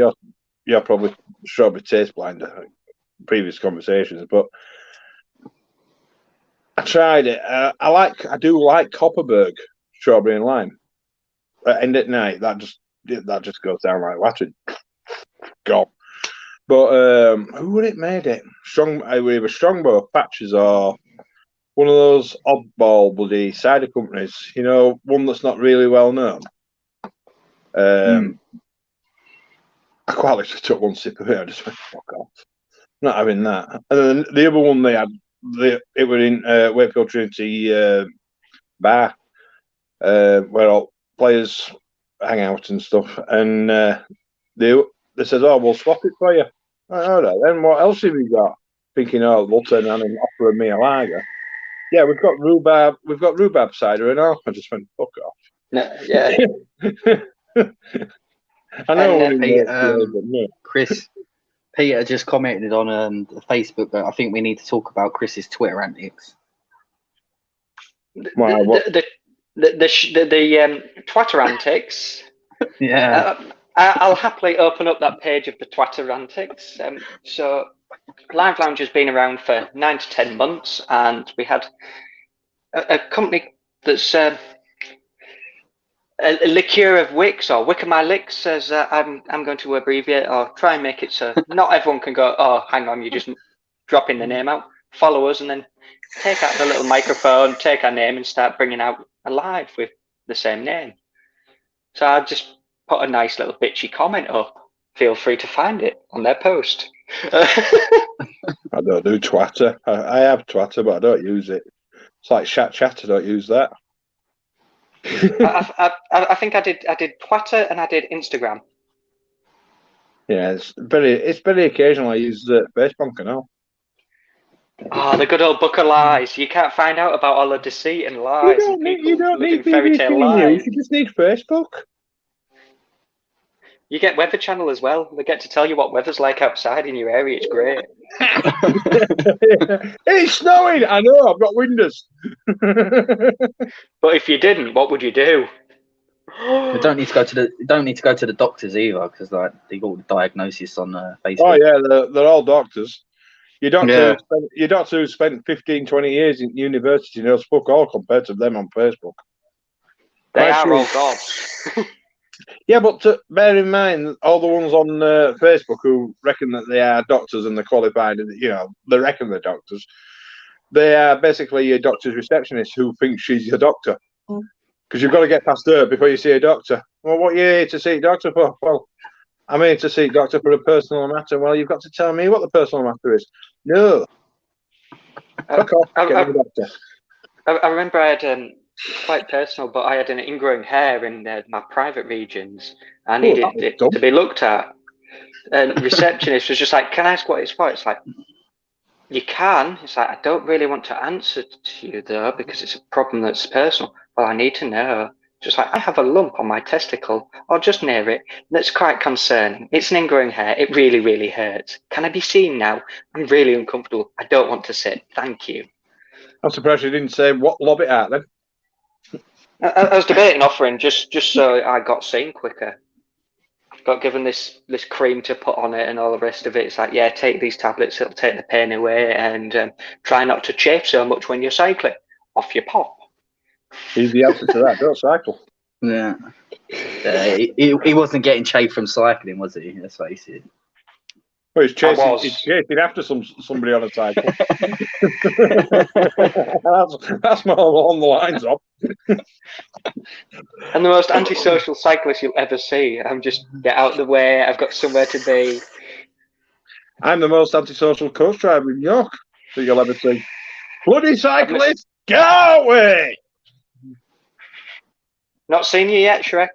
you're probably strawberry taste blind. Previous conversations, but I tried it. I do like Copperberg strawberry and lime. And at night, that just goes down like water. God. But who would it made it? Either Strongbow Patches or one of those oddball bloody cider companies. You know, one that's not really well known. I quite literally took one sip of it. I just went, fuck off. Not having that. And then the other one they had, it was in Wakefield Trinity bar, where all players hang out and stuff. And they said, "Oh, we'll swap it for you." All right, then what else have you got? Thinking, oh, they'll turn around and offer me a lager. Yeah, we've got rhubarb cider and all. I just went, fuck off. No, yeah. I know. And, Chris, Peter just commented on Facebook that I think we need to talk about Chris's Twitter antics. The Twitter antics. Yeah. I'll happily open up that page of the Twitter antics. So, Live Lounge has been around for 9 to 10 months, and we had a company that's a liqueur of Wicks, or Wick of My Licks, says I'm going to abbreviate or try and make it so not everyone can go, oh, hang on, you're just dropping the name out. Follow us and then take out the little microphone, take our name and start bringing out a live with the same name. So I just put a nice little bitchy comment up. Feel free to find it on their post. I don't do Twitter. I have Twitter, but I don't use it. It's like chat. I don't use that. I think I did Twitter and I did Instagram. Yeah, it's very occasional I use Facebook and all. Oh, the good old book of lies. You can't find out about all the deceit and lies and You people don't living need fairy BBC tale News. lives. You just need Facebook. You get Weather Channel as well. They get to tell you what weather's like outside in your area. It's great. It's snowing. I know. I've got windows. But if you didn't, what would you do? You don't need to go to the doctors either, because like they got all the diagnosis on Facebook. Oh yeah, they're all doctors. Your doctor, Yeah. your doctor who spent 15, 20 years in university knows fuck all compared to them on Facebook. They Quite are sure. all gods. Yeah, but bear in mind, all the ones on Facebook who reckon that they are doctors and they're qualified, and they reckon they're doctors. They are basically your doctor's receptionist who thinks she's your doctor. Because you've got to get past her before you see a doctor. Well, what are you here to see a doctor for? Well, I'm here to see a doctor for a personal matter. Well, you've got to tell me what the personal matter is. No. Fuck off. Get me a doctor. I remember I had quite personal, but I had an ingrowing hair in my private regions. I needed it to be looked at. And receptionist was just like, "Can I ask what it's for?" It's like, you can. It's like, I don't really want to answer to you though, because it's a problem that's personal. Well, I need to know. Just like, I have a lump on my testicle, or just near it. That's quite concerning. It's an ingrowing hair. It really, really hurts. Can I be seen now? I'm really uncomfortable. I don't want to sit. Thank you. I'm surprised you didn't say what lob it out then. I was debating offering just so I got seen quicker. Got given this cream to put on it and all the rest of it. It's like, yeah, take these tablets, it'll take the pain away, and try not to chafe so much when you're cycling. Off you pop. Easy answer to that. Don't cycle. Yeah. He wasn't getting chafed from cycling, was he? Let's face it. Well, he's chasing after somebody on a cycle. that's more along the lines of. And the most antisocial cyclist you'll ever see. I'm just, get out of the way, I've got somewhere to be. I'm the most antisocial coach driver in York that you'll ever see. Bloody cyclist, get away! Not seen you yet, Shrek.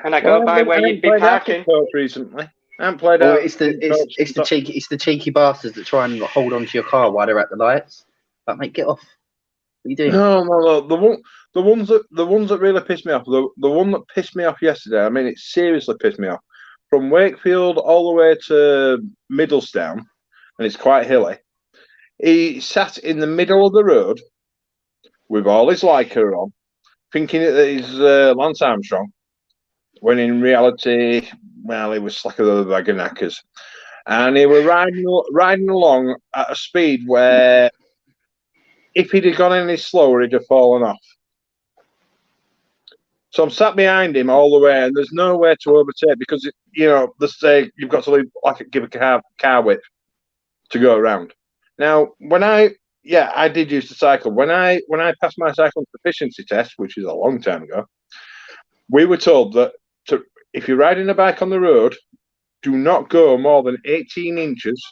And I go by where you'd be parking. Recently. I haven't played Well, out. it's the cheeky bastards that try and hold on to your car while they're at the lights. But mate, get off. What are you doing? No. The ones that really pissed me off. The one that pissed me off yesterday. I mean, it seriously pissed me off. From Wakefield all the way to Middlestown, and it's quite hilly. He sat in the middle of the road with all his Leica on, thinking that he's Lance Armstrong, when in reality, well, he was like a little bag of knackers. And he was riding along at a speed where if he'd have gone any slower, he'd have fallen off. So I'm sat behind him all the way, and there's nowhere to overtake because, they say you've got to leave, give a car whip to go around. Now, I did used to cycle. When I passed my cycling proficiency test, which is a long time ago, we were told that if you're riding a bike on the road, do not go more than 18 inches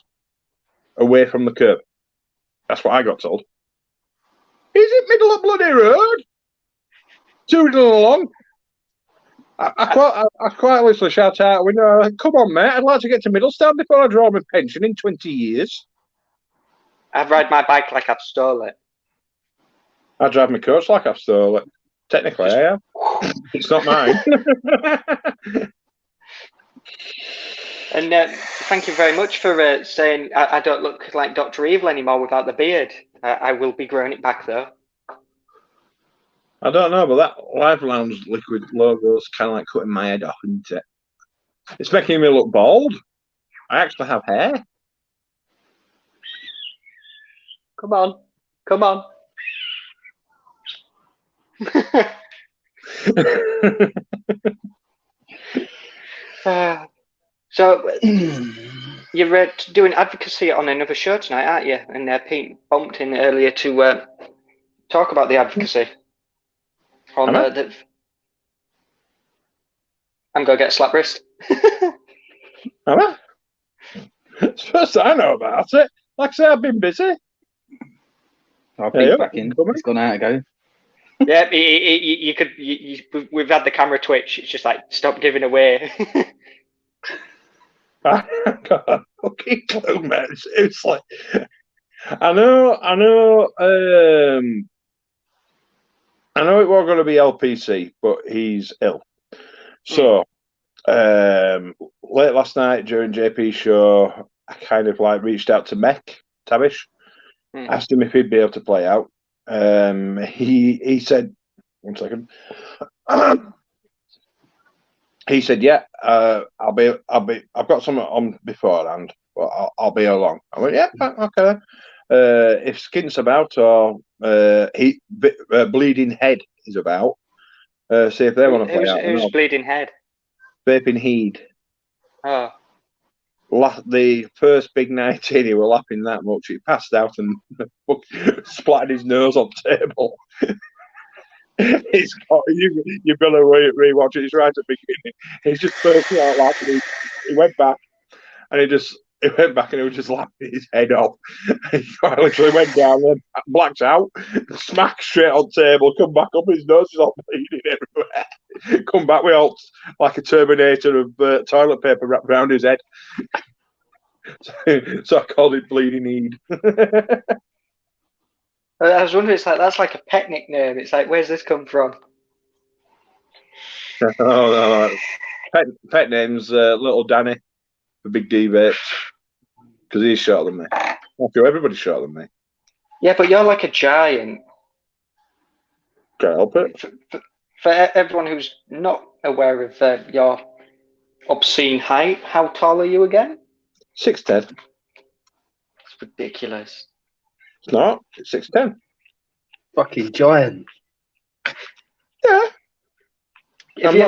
away from the curb. That's what I got told. Is it middle of bloody road? Toodling along. I quite literally shout out a window, "Come on, mate, I'd like to get to Middlestown before I draw my pension in 20 years. I ride my bike like I've stolen it. I drive my coach like I've stolen it. Technically, I have. It's not mine. And thank you very much for saying I don't look like Dr. Evil anymore without the beard. I will be growing it back, though. I don't know, but that Live Lounge liquid logo is kind of like cutting my head off, isn't it? It's making me look bald. I actually have hair. Come on. So you're doing advocacy on another show tonight, aren't you? And Pete bumped in earlier to talk about the advocacy. On I'm going to get a slap wrist. Am I? It's the first I know about it. Like I say, I've been busy. I'll be back in. It's gone out ago. Yeah, we've had the camera twitch. It's just like, stop giving away. I got a fucking clue, man. Seriously. I know. I know it was going to be LPC, but he's ill. So, late last night during JP's show, I kind of like reached out to Mech Tavish, asked him if he'd be able to play out. He said, 1 second. He said, "Yeah, I'll be. I've got something on beforehand, but I'll be along." I went, "Yeah, okay." If Skin's about or Bleeding Head is about, see if they want to play out. Who's Bleeding Head? Vaping Heed. Oh. The first big night in, he were laughing that much. He passed out and splattered his nose on the table. You've got to rewatch it. It's right at the beginning. He's just bursting out laughing. He went back and he was just laughing his head off. He literally went down and blacked out, smacked straight on the table, come back up, his nose is all bleeding everywhere. Come back with all like a Terminator of toilet paper wrapped around his head. So I called it Bleeding Heed. I was wondering, that's like a pet nickname. It's like, where's this come from? No. Pet name's Little Danny for Big D Vapes because he's shorter than me. I feel everybody's shorter than me. Yeah, but you're like a giant. Can't help it. For everyone who's not aware of your obscene height, how tall are you again? 6'10". It's ridiculous. It's not. It's 6'10". Fucking giant. Yeah. Have you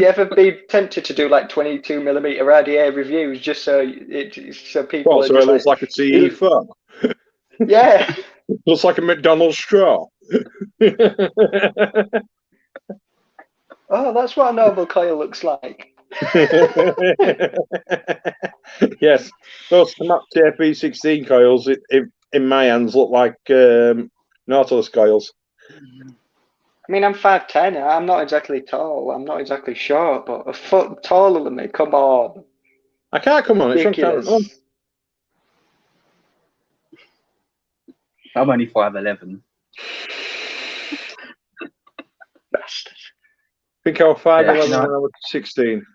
ever been tempted to do like 22mm RDA reviews just so people? Well, so it looks like a CE phone. Yeah. Looks like a McDonald's straw. Oh, that's what a normal coil looks like. Yes, those Smart TFE16 coils in my hands look like Nautilus coils. I mean, I'm 5'10". I'm not exactly tall. I'm not exactly short, but a foot taller than me. Come on. I can't come on. It's ridiculous. I'm only 5'11". Bastard. I think I was 5'11" Yeah, when I was 16.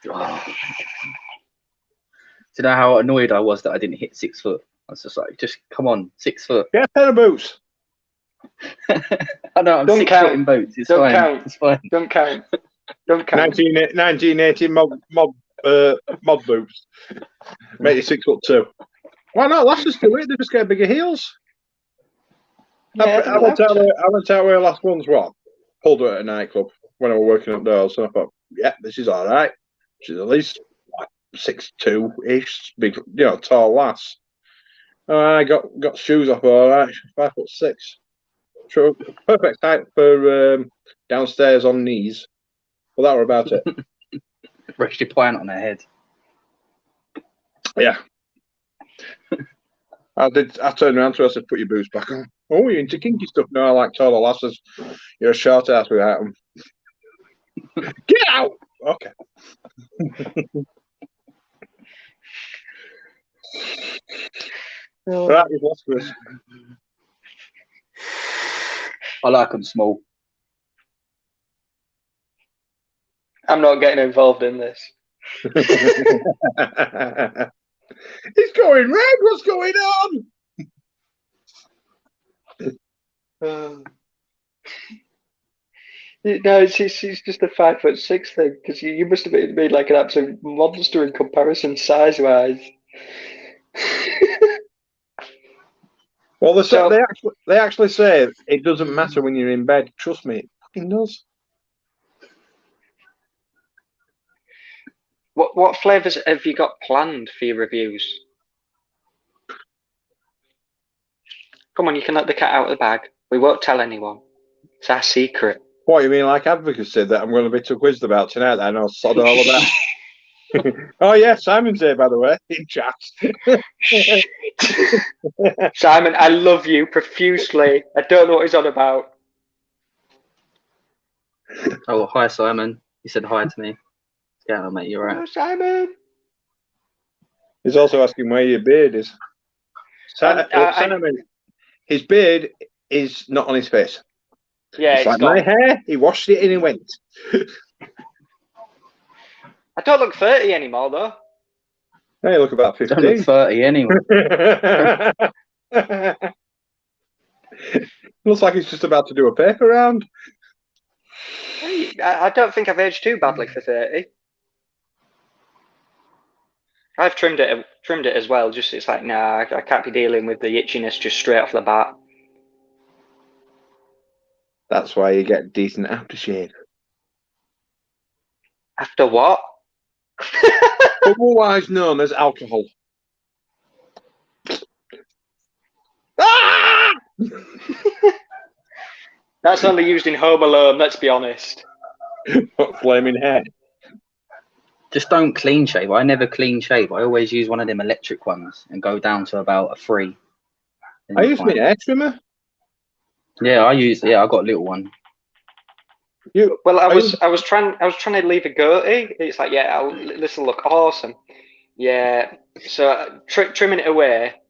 Oh. Do you know how annoyed I was that I didn't hit 6 foot? I was just like, just come on, 6 foot. Get a pair of boots. I know, I'm Don't 6 count. foot in boots. It's Don't fine. count. It's fine. Don't count. Don't count. 1980 mod boots. Make you 6'2". Why not? Let's just do it. They just get bigger heels. Yeah, I went out where last one's what? Pulled her at a nightclub when I was working at doors, and I thought, yeah, this is all right. She's at least like 6'2"-ish, big, tall lass. I got shoes off all right. 5'6". True, perfect height for downstairs on knees. Well, that were about it. Rest your pint on her head. Yeah. I turned around to her, I said, put your boots back on. Oh, you're into kinky stuff? No, I like taller lasses. You're a short ass without them. Get out! Okay. Right, you've lost Chris. I like them small. I'm not getting involved in this. He's going red. What's going on? No, it's just a 5'6" thing, because you must have been like an absolute monster in comparison size-wise. Well, they actually say it doesn't matter when you're in bed. Trust me, it fucking does. What flavours have you got planned for your reviews? Come on, you can let the cat out of the bag. We won't tell anyone. It's our secret. What, you mean like advocacy that I'm going to be too quizzed about tonight that I know sod all about? Oh, yeah, Simon's here, by the way, in chat. Simon, I love you profusely. I don't know what he's on about. Oh, hi, Simon. You said hi to me. Yeah, mate, you're right. Hello, Simon. He's also asking where your beard is. Simon, his beard is not on his face. Yeah, it's like gone. my hair. He washed it and he went. I don't look 30 anymore, though. Hey, you look about 15. Don't look 30 anyway. Looks like he's just about to do a paper round. I don't think I've aged too badly for 30. I've trimmed it as well. Just it's like, nah, I can't be dealing with the itchiness just straight off the bat. That's why you get decent aftershave. After what? Otherwise known as alcohol. Ah! That's only used in Home Alone, let's be honest. Flaming head. Just don't clean shave. I never clean shave. I always use one of them electric ones and go down to about a 3. I use my hair trimmer. Yeah, I got a little one. Well, I was trying to leave a goatee. It's like, yeah, this will look awesome. Yeah, so trimming it away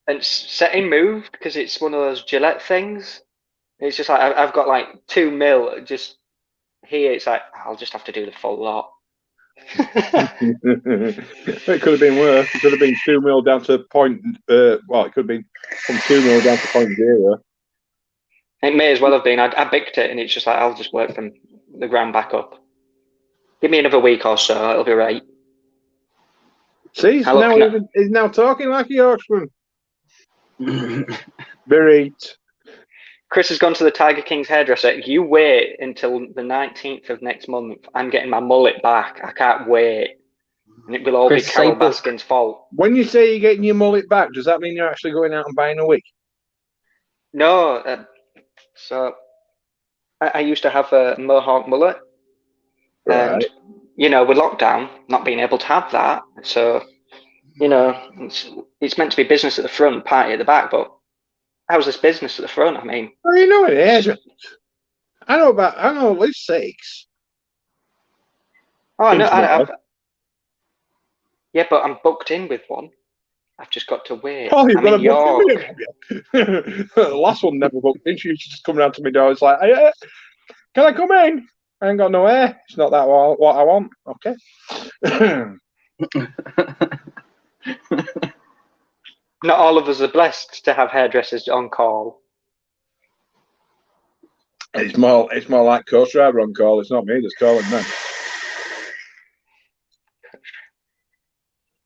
and setting moved because it's one of those Gillette things. It's just like I've got like 2 mil just here. It's like I'll just have to do the full lot. It could have been worse. It could have been 2 mil down to point. Well, it could have been from 2 mil down to 0.0. It may as well have been. I bicked it, and it's just like I'll just work from the ground back up. Give me another week or so, it'll be right. See, he's now talking like a Yorkshireman. Bereaved. Chris has gone to the Tiger King's hairdresser. You wait until the 19th of next month. I'm getting my mullet back. I can't wait. And it will all Chris, be Carol Baskin's fault. When you say you're getting your mullet back, does that mean you're actually going out and buying a wig? No. So I used to have a mohawk mullet. Right. And, with lockdown, not being able to have that. So, it's meant to be business at the front, party at the back, but how's this business at the front? I mean, well, you know it is. I know at least 6. Oh, I know. Yeah, but I'm booked in with one. I've just got to wait. Oh, you've got to York. The last one never booked in. She used to just come round to my door. It's like, hey, can I come in? I ain't got no hair. It's not that what I want. Okay. Not all of us are blessed to have hairdressers on call. It's more like coach driver on call. It's not me that's calling them.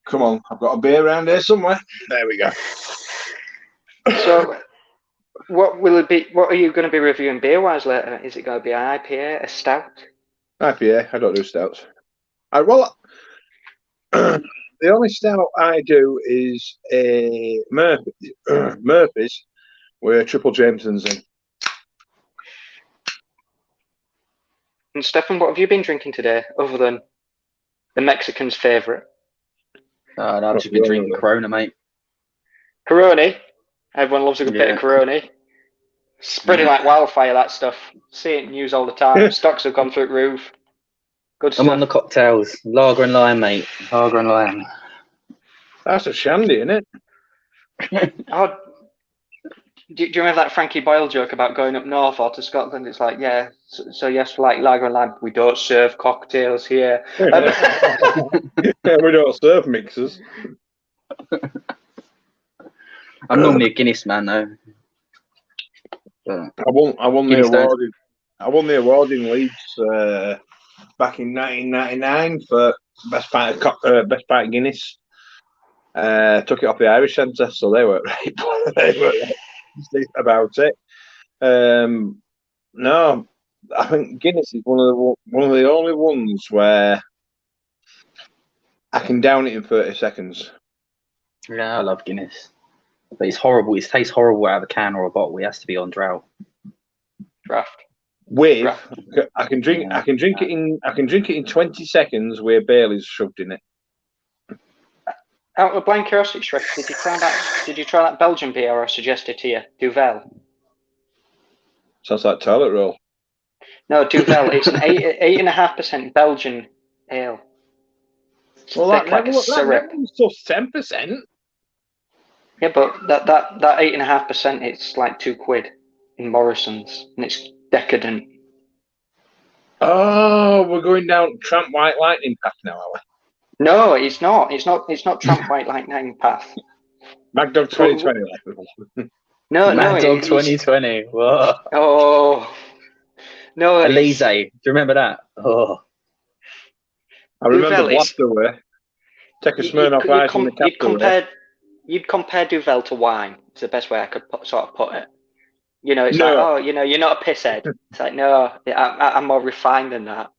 Come on, I've got a beer around here somewhere. There we go. So, what will it be? What are you going to be reviewing beer-wise later? Is it going to be an IPA, a stout? IPA. I don't do stouts. The only stout I do is a Murphy's with triple Jameson's in. And Stefan, what have you been drinking today, other than the Mexican's favourite? I've just been drinking Corona, mate. Corona. Everyone loves a good bit of Corona. Spreading like wildfire, that stuff. See it in news all the time. Stocks have gone through the roof. Good stuff. I'm on the cocktails. Lager and lime, mate. Lager and lime. That's a shandy, isn't it? Do you remember that Frankie Boyle joke about going up north or to Scotland? It's like, yeah, so yes, like lager and lime, we don't serve cocktails here. We don't serve mixers. I'm normally a Guinness man, though. I won the award in Leeds back in 1999 for best pint of Guinness. Took it off the Irish Centre, so they weren't right. They weren't right about it. No, I think Guinness is one of the only ones where I can down it in 30 seconds. Yeah, I love Guinness, but it's horrible. It tastes horrible out of a can or a bottle. It has to be on draft. I can drink it in 20 seconds with Bailey's shoved in it. Out of blind curiosity, Shrek, did you try that Belgian beer I suggested to you, Duvel? Sounds like toilet roll. No, Duvel. It's an 8.5% Belgian ale. Well, thick like a that syrup. never was 10%. Yeah, but that 8.5%, it's like £2 in Morrison's, and it's decadent. Oh, we're going down Tramp White Lightning path now, are we? No, it's not. It's not Tramp White Lightning path. Mad Dog 2020. No, Mad Dog it's 2020. Whoa. oh no, Elise, do you remember that? Oh, I remember Duvel, Blast Away. Take a Smirnoff Ice in the Castaway. You'd compare Duvel to wine. It's the best way I could sort of put it. You know, it's No. like, oh, you know, you're not a pisshead. It's like, no, I'm more refined than that.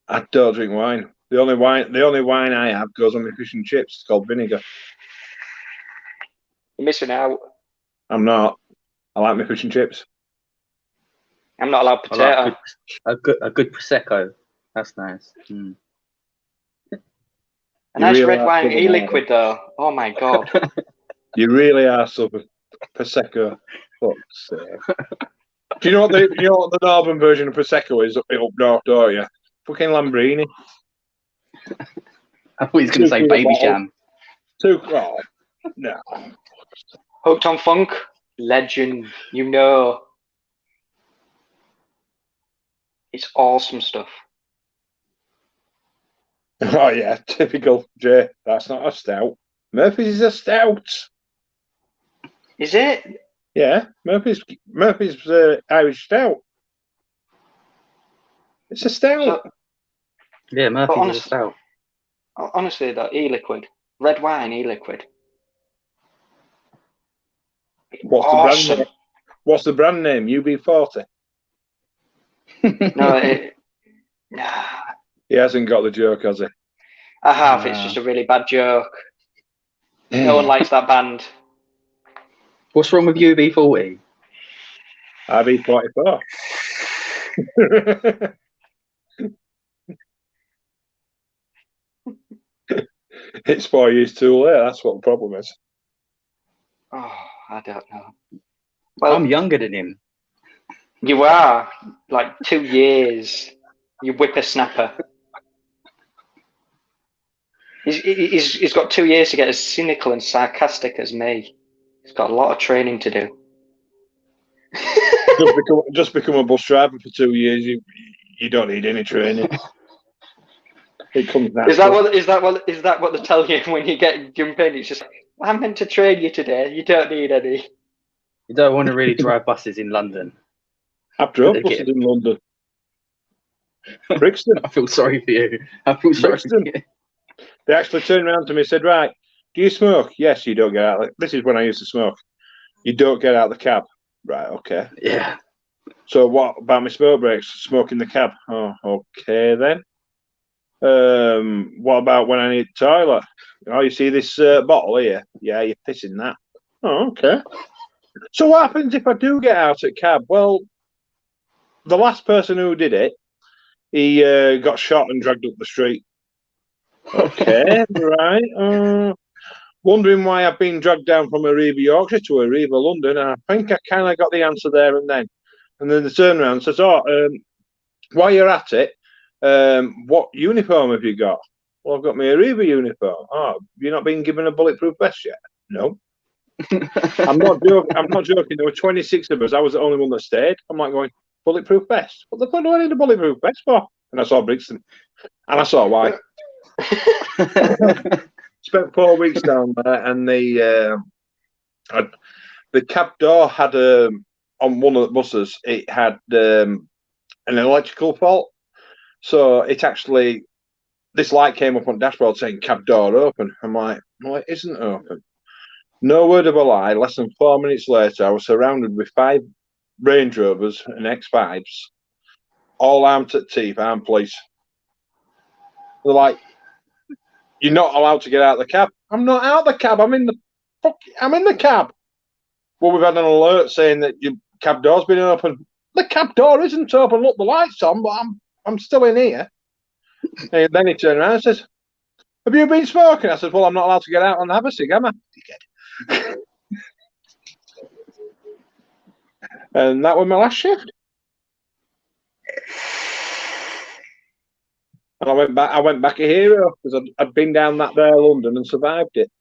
I don't drink wine. The only wine I have goes on my fish and chips. It's called vinegar. You're missing out. I'm not. I like my fish and chips. I'm not allowed potato. I like a good prosecco. That's nice. Mm. A nice red wine e-liquid though. Oh my god. You really are super prosecco. Fuck's sake. Do you know what the northern version of prosecco is up north, don't you? Fucking Lambrini. I thought he was going to say baby jam. Oh, no. Hooked on Funk, legend. You know, it's awesome stuff. Oh yeah, typical Jay. That's not a stout. Murphy's is a stout. Is it? Yeah, Murphy's Irish stout. It's a stout. Yeah, Murphy's is a stout. Honestly, though, e-liquid, red wine e-liquid. What's the brand name? UB40. No, He hasn't got the joke, has he? I have. It's just a really bad joke. No one likes that band. What's wrong with UB40? IB44. It's 4 years too late. That's what the problem is. Oh, I don't know. Well, I'm younger than him. You are like 2 years. You whippersnapper. He's got 2 years to get as cynical and sarcastic as me. He's got a lot of training to do. just become a bus driver for 2 years. You don't need any training. It comes natural. Is that what they tell you when you jump in? It's just, I'm meant to train you today. You don't need any. You don't want to really drive buses in London. I've drove buses in London. Brixton. I feel sorry for you. I feel sorry for you. They actually turned around to me and said, right, do you smoke? Yes, you don't get out. This is when I used to smoke. You don't get out of the cab. Right, okay. Yeah. So what about my smoke breaks? Smoke in the cab. Oh, okay then. What about when I need the toilet? Oh, you see this bottle here? Yeah, you're pissing that. Oh, okay. So what happens if I do get out at cab? Well, the last person who did it, he got shot and dragged up the street. Okay, right. Wondering why I've been dragged down from Arriva, Yorkshire to Arriva, London. And I think I kind of got the answer there and then. And then they turn around and says, while you're at it, what uniform have you got? Well, I've got my Arriva uniform. Oh, you've not been given a bulletproof vest yet? No. I'm not joking. There were 26 of us. I was the only one that stayed. I'm like going, bulletproof vest? What the fuck do I need a bulletproof vest for? And I saw Brixton. And I saw why. Spent 4 weeks down there, and the cab door had on one of the buses. It had an electrical fault, so it actually this light came up on the dashboard saying cab door open. I'm like, no, it isn't open. No word of a lie. Less than 4 minutes later, I was surrounded with 5 Range Rovers and X5s, all armed to the teeth, armed police. They're like, you're not allowed to get out of the cab. I'm not out of the cab. I'm in the cab. Well, we've had an alert saying that your cab door's been open. The cab door isn't open. Look, the light's on, but I'm still in here. And then he turned around and says, have you been smoking? I said, well, I'm not allowed to get out and have a cig, am I? And that was my last shift. And I went back a hero because I'd been down that there London and survived it.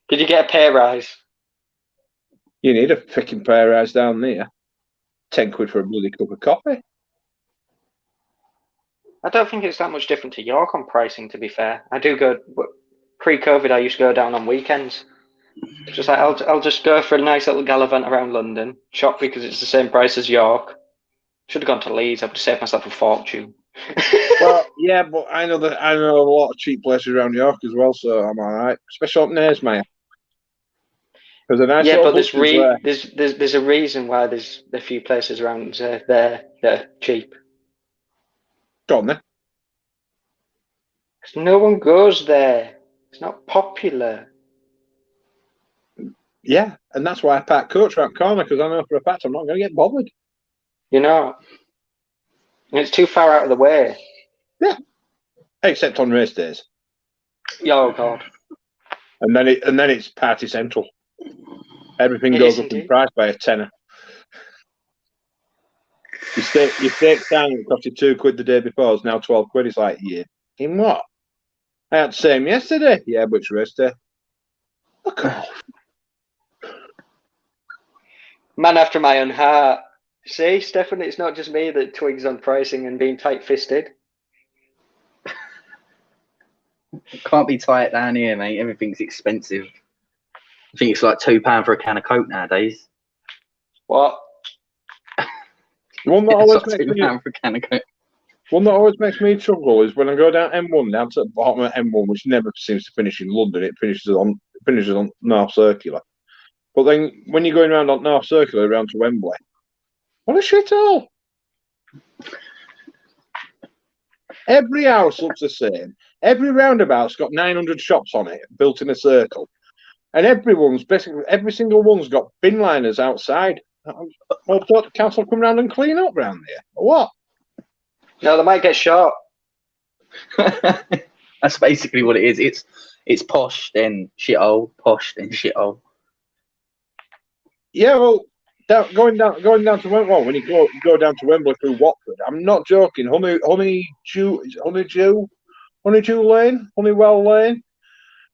Did you get a pay rise? You need a freaking pair of eyes down there. £10 for a bloody cup of coffee. I don't think it's that much different to York on pricing, to be fair. I do go, pre-COVID, I used to go down on weekends. Just like, I'll just go for a nice little gallivant around London, shop because it's the same price as York. Should have gone to Leeds, I would have saved myself a fortune. Well, yeah, but I know a lot of cheap places around York as well, so I'm all right. Especially up Knaresmire. There's a nice Yeah, little but there's a reason why there's a few places around there that are cheap. Go on then. Because no one goes there. It's not popular. Yeah, and that's why I park coach around the corner, because I know for a fact I'm not going to get bothered. You know? And it's too far out of the way. Yeah. Except on race days. Oh, God. And then it's party central. Everything goes up in price by a tenner. Your steak down, it cost you £2 the day before, it's now £12. It's like, yeah. In what? I had the same yesterday. Yeah, but it's race day. Fuck off. Man after my own heart. See, Stefan, it's not just me that twigs on pricing and being tight-fisted. Can't be tight down here, mate. Everything's expensive. I think it's like £2 for a can of Coke nowadays. What? One that always makes me £2 for a can of Coke. One that always makes me chuckle is when I go down M1, down to the bottom of M1, which never seems to finish in London. It finishes on North Circular. But then when you're going around on North Circular around to Wembley, what a shithole! Every house looks the same. Every roundabout's got 900 shops on it, built in a circle, and every single one's got bin liners outside. Well, don't the council come round and clean up round there, or what? No, they might get shot. That's basically what it is. It's posh then shithole, posh then shithole. Yeah, well, going down to Wembley. Well, when you go down to Wembley through Watford, I'm not joking. Honeywell Lane,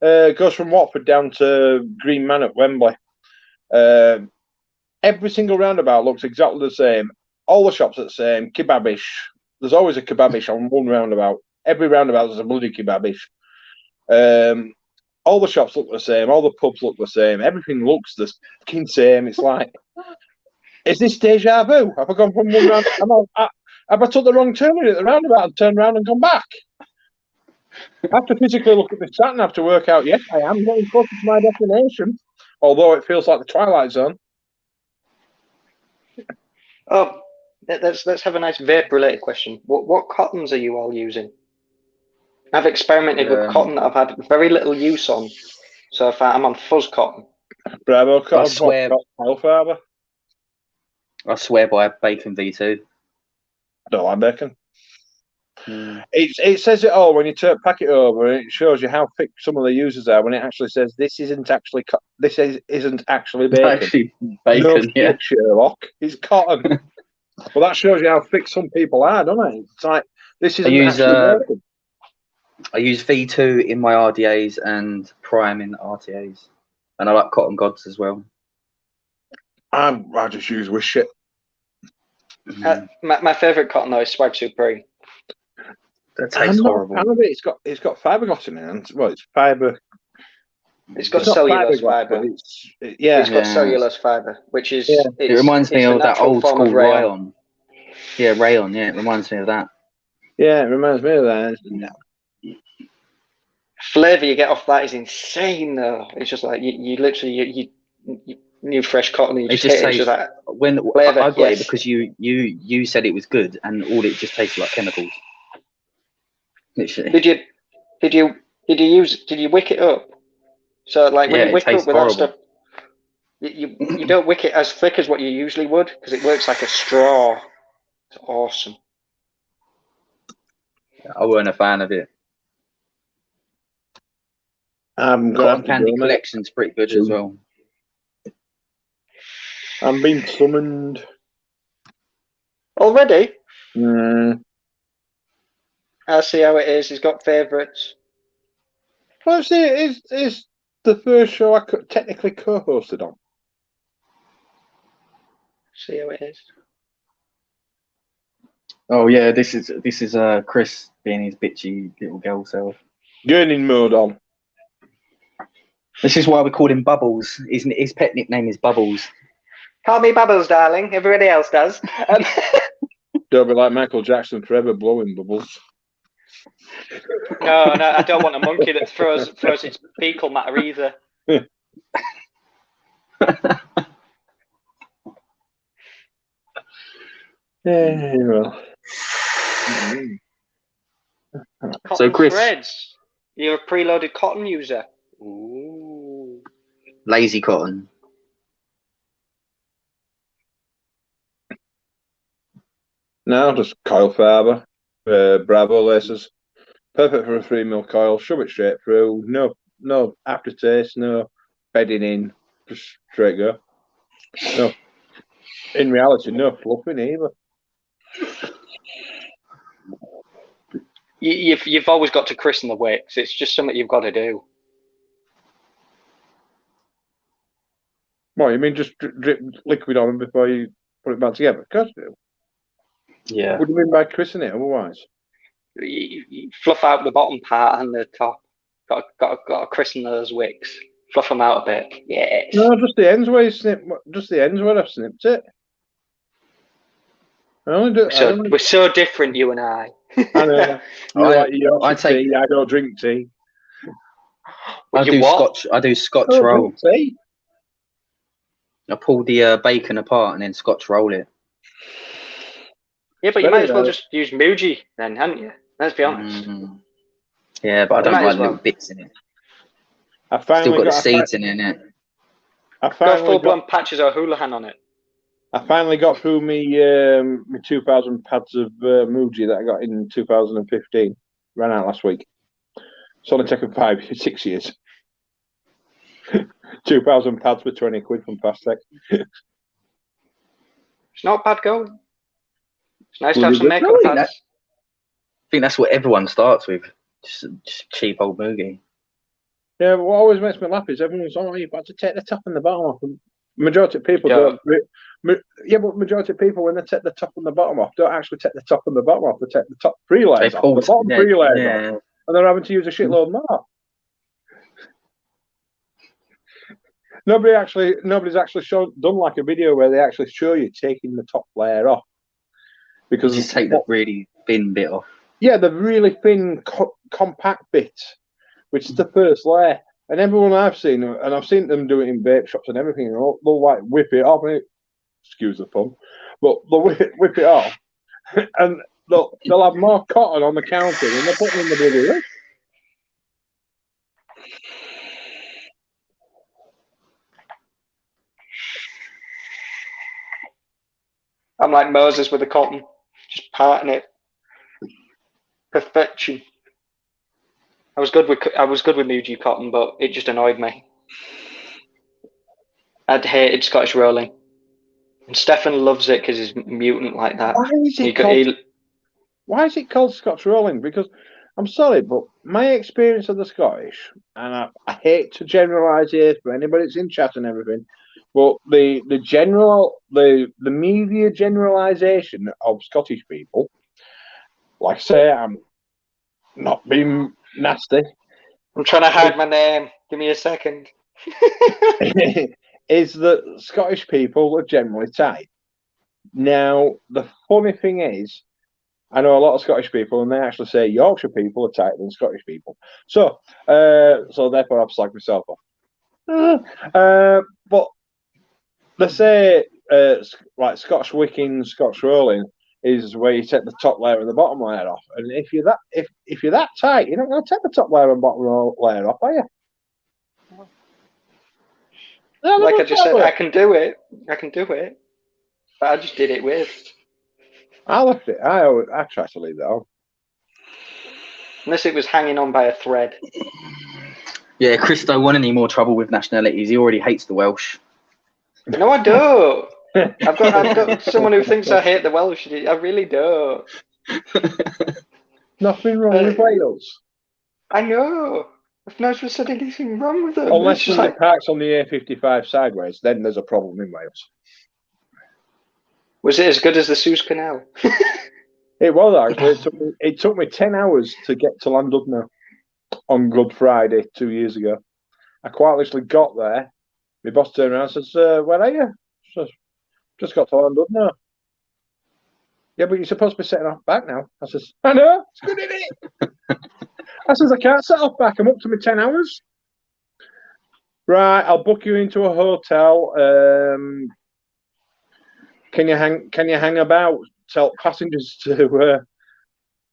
goes from Watford down to Green Man at Wembley. Every single roundabout looks exactly the same. All the shops are the same. Kebabish. There's always a kebabish on one roundabout. Every roundabout there's a bloody kebabish. All the shops look the same. All the pubs look the same. Everything looks the fucking same. It's like, is this deja vu? Have I gone from one round? Have I took the wrong turn at the roundabout and turned around and come back? I have to physically look at the sat nav to work out, yes, I am getting closer to my destination, although it feels like the Twilight Zone. Oh, let's have a nice vape-related question. What cottons are you all using? I've experimented with cotton that I've had very little use on. So far, I'm on fuzz cotton. Bravo cotton. I swear by Bacon V2. I don't like bacon. It says it all when you pack it over, and it shows you how thick some of the users are. When it actually says this isn't actually bacon. Actually, bacon. No, Sherlock, it's cotton. Well, that shows you how thick some people are, doesn't it? It's like this isn't actually bacon. I use V2 in my RDAs and Prime in RTAs, and I like Cotton Gods as well. I just use Wish shit. My favourite cotton though is Swag Supreme. That tastes horrible. It's got fibre got in it. Well, it's fibre. It's got cellulose fibre. It's got cellulose fibre, which is. Yeah. It reminds me of that old school rayon. Yeah, rayon. Yeah, it reminds me of that. Yeah, it reminds me of that. No. Flavour you get off that is insane, though. It's just like you literally you new fresh cotton. And you just tastes like when flavor, I got it because you said it was good, and all it just tasted like chemicals. Literally. Did you wick it up? So like when you wick it up with that stuff, you don't wick it as thick as what you usually would because it works like a straw. It's awesome. I weren't a fan of it. Cotton Candy Collection's pretty good as well. I'm being summoned already. I'll see how it is. He's got favourites. Well, see, it's the first show I could technically co-hosted on. See how it is. Oh yeah, this is Chris being his bitchy little girl self. Gurning mode on. This is why we called him Bubbles. His pet nickname is Bubbles. Call me Bubbles, darling. Everybody else does. Don't be like Michael Jackson forever blowing bubbles. No, I don't want a monkey that throws its fecal matter either. Yeah, well. Cotton Chris, threads. You're a preloaded cotton user. Ooh. lazy cotton. No, just coil fibre, Bravo laces. Perfect for a 3mm coil. Shove it straight through. No aftertaste. No bedding in. Just straight go. No. In reality, no fluffing either. You've always got to christen the wicks. It's just something you've got to do. What, you mean just drip liquid on them before you put it back together? Of course you do. Yeah. What do you mean by christening it otherwise? You fluff out the bottom part and the top. Got to christen those wicks. Fluff them out a bit. Yes. No, just the ends where you snip. Just the ends where I've snipped it. We're so different, you and I. I know. I don't drink tea. I do Scotch roll. Tea. I pull the bacon apart and then Scotch roll it. Yeah, but you might as well just use Muji then, hadn't you? Let's be honest. Yeah, but I don't like little bits in it. Still got the seeds in it. Got full-blown patches of Houlihan on it. I finally got through me 2,000 pads of Muji that I got in 2015. Ran out last week. It's only taken 6 years. 2,000 pads for 20 quid from Fastec. It's not bad going. It's nice to have some makeup pads. I think that's what everyone starts with. Just cheap old Muji. Yeah, but what always makes me laugh is everyone's you've got to take the top and the bottom off. Majority of people don't. Yeah, but majority of people, when they take the top and the bottom off, don't actually take the top and the bottom off. They take the top 3 layers off, the bottom 3 layers off, and they're having to use a shitload more. Nobody's actually done like a video where they actually show you taking the top layer off. Because you just take the really thin bit off. Yeah, the really thin, compact bit, which is the first layer. And everyone I've seen, and I've seen them do it in vape shops and everything, and they'll like whip it off. Excuse the pun, but they'll whip it off, and they'll have more cotton on the counter than they're putting in the bloody lid. I'm like Moses with the cotton, just parting it. Perfection. I was good with Muji cotton, but it just annoyed me. I'd hated Scottish rolling, and Stefan loves it because he's mutant like that. Why is it called Scotch rolling? Because I'm sorry, but my experience of the Scottish, and I hate to generalise here for anybody that's in chat and everything, but the media generalisation of Scottish people, like I say, I'm not being nasty. I'm trying to hide my name. Give me a second. Is that Scottish people are generally tight. Now, the funny thing is, I know a lot of Scottish people, and they actually say Yorkshire people are tighter than Scottish people. So therefore, I've slagged myself off. But they say like Scotch wicking, Scotch rolling is where you take the top layer and the bottom layer off. And if you're that tight, you're not going to take the top layer and bottom layer off, are you? No, like I just said, I can do it. But I just did it with. I left it. I try to leave it on. Unless it was hanging on by a thread. Yeah, Chris don't want any more trouble with nationalities. He already hates the Welsh. No, I don't. I've got someone who thinks I hate the Welsh. I really don't. Nothing wrong with Wales. I know. I've never said anything wrong with them. Unless It's just somebody parks on the A55 sideways, then there's a problem in Wales. Was it as good as the Suez Canal? It was actually. It took me 10 hours to get to Llandudno on Good Friday 2 years ago. I quite literally got there. My boss turned around and says, "Where are you?" I said, "Just got to Llandudno." "Yeah, but you're supposed to be setting off back now." I says, "I know, it's good, isn't it?" I says, "I can't set off back. I'm up to my 10 hours." "Right, I'll book you into a hotel. Can you hang about? Tell passengers to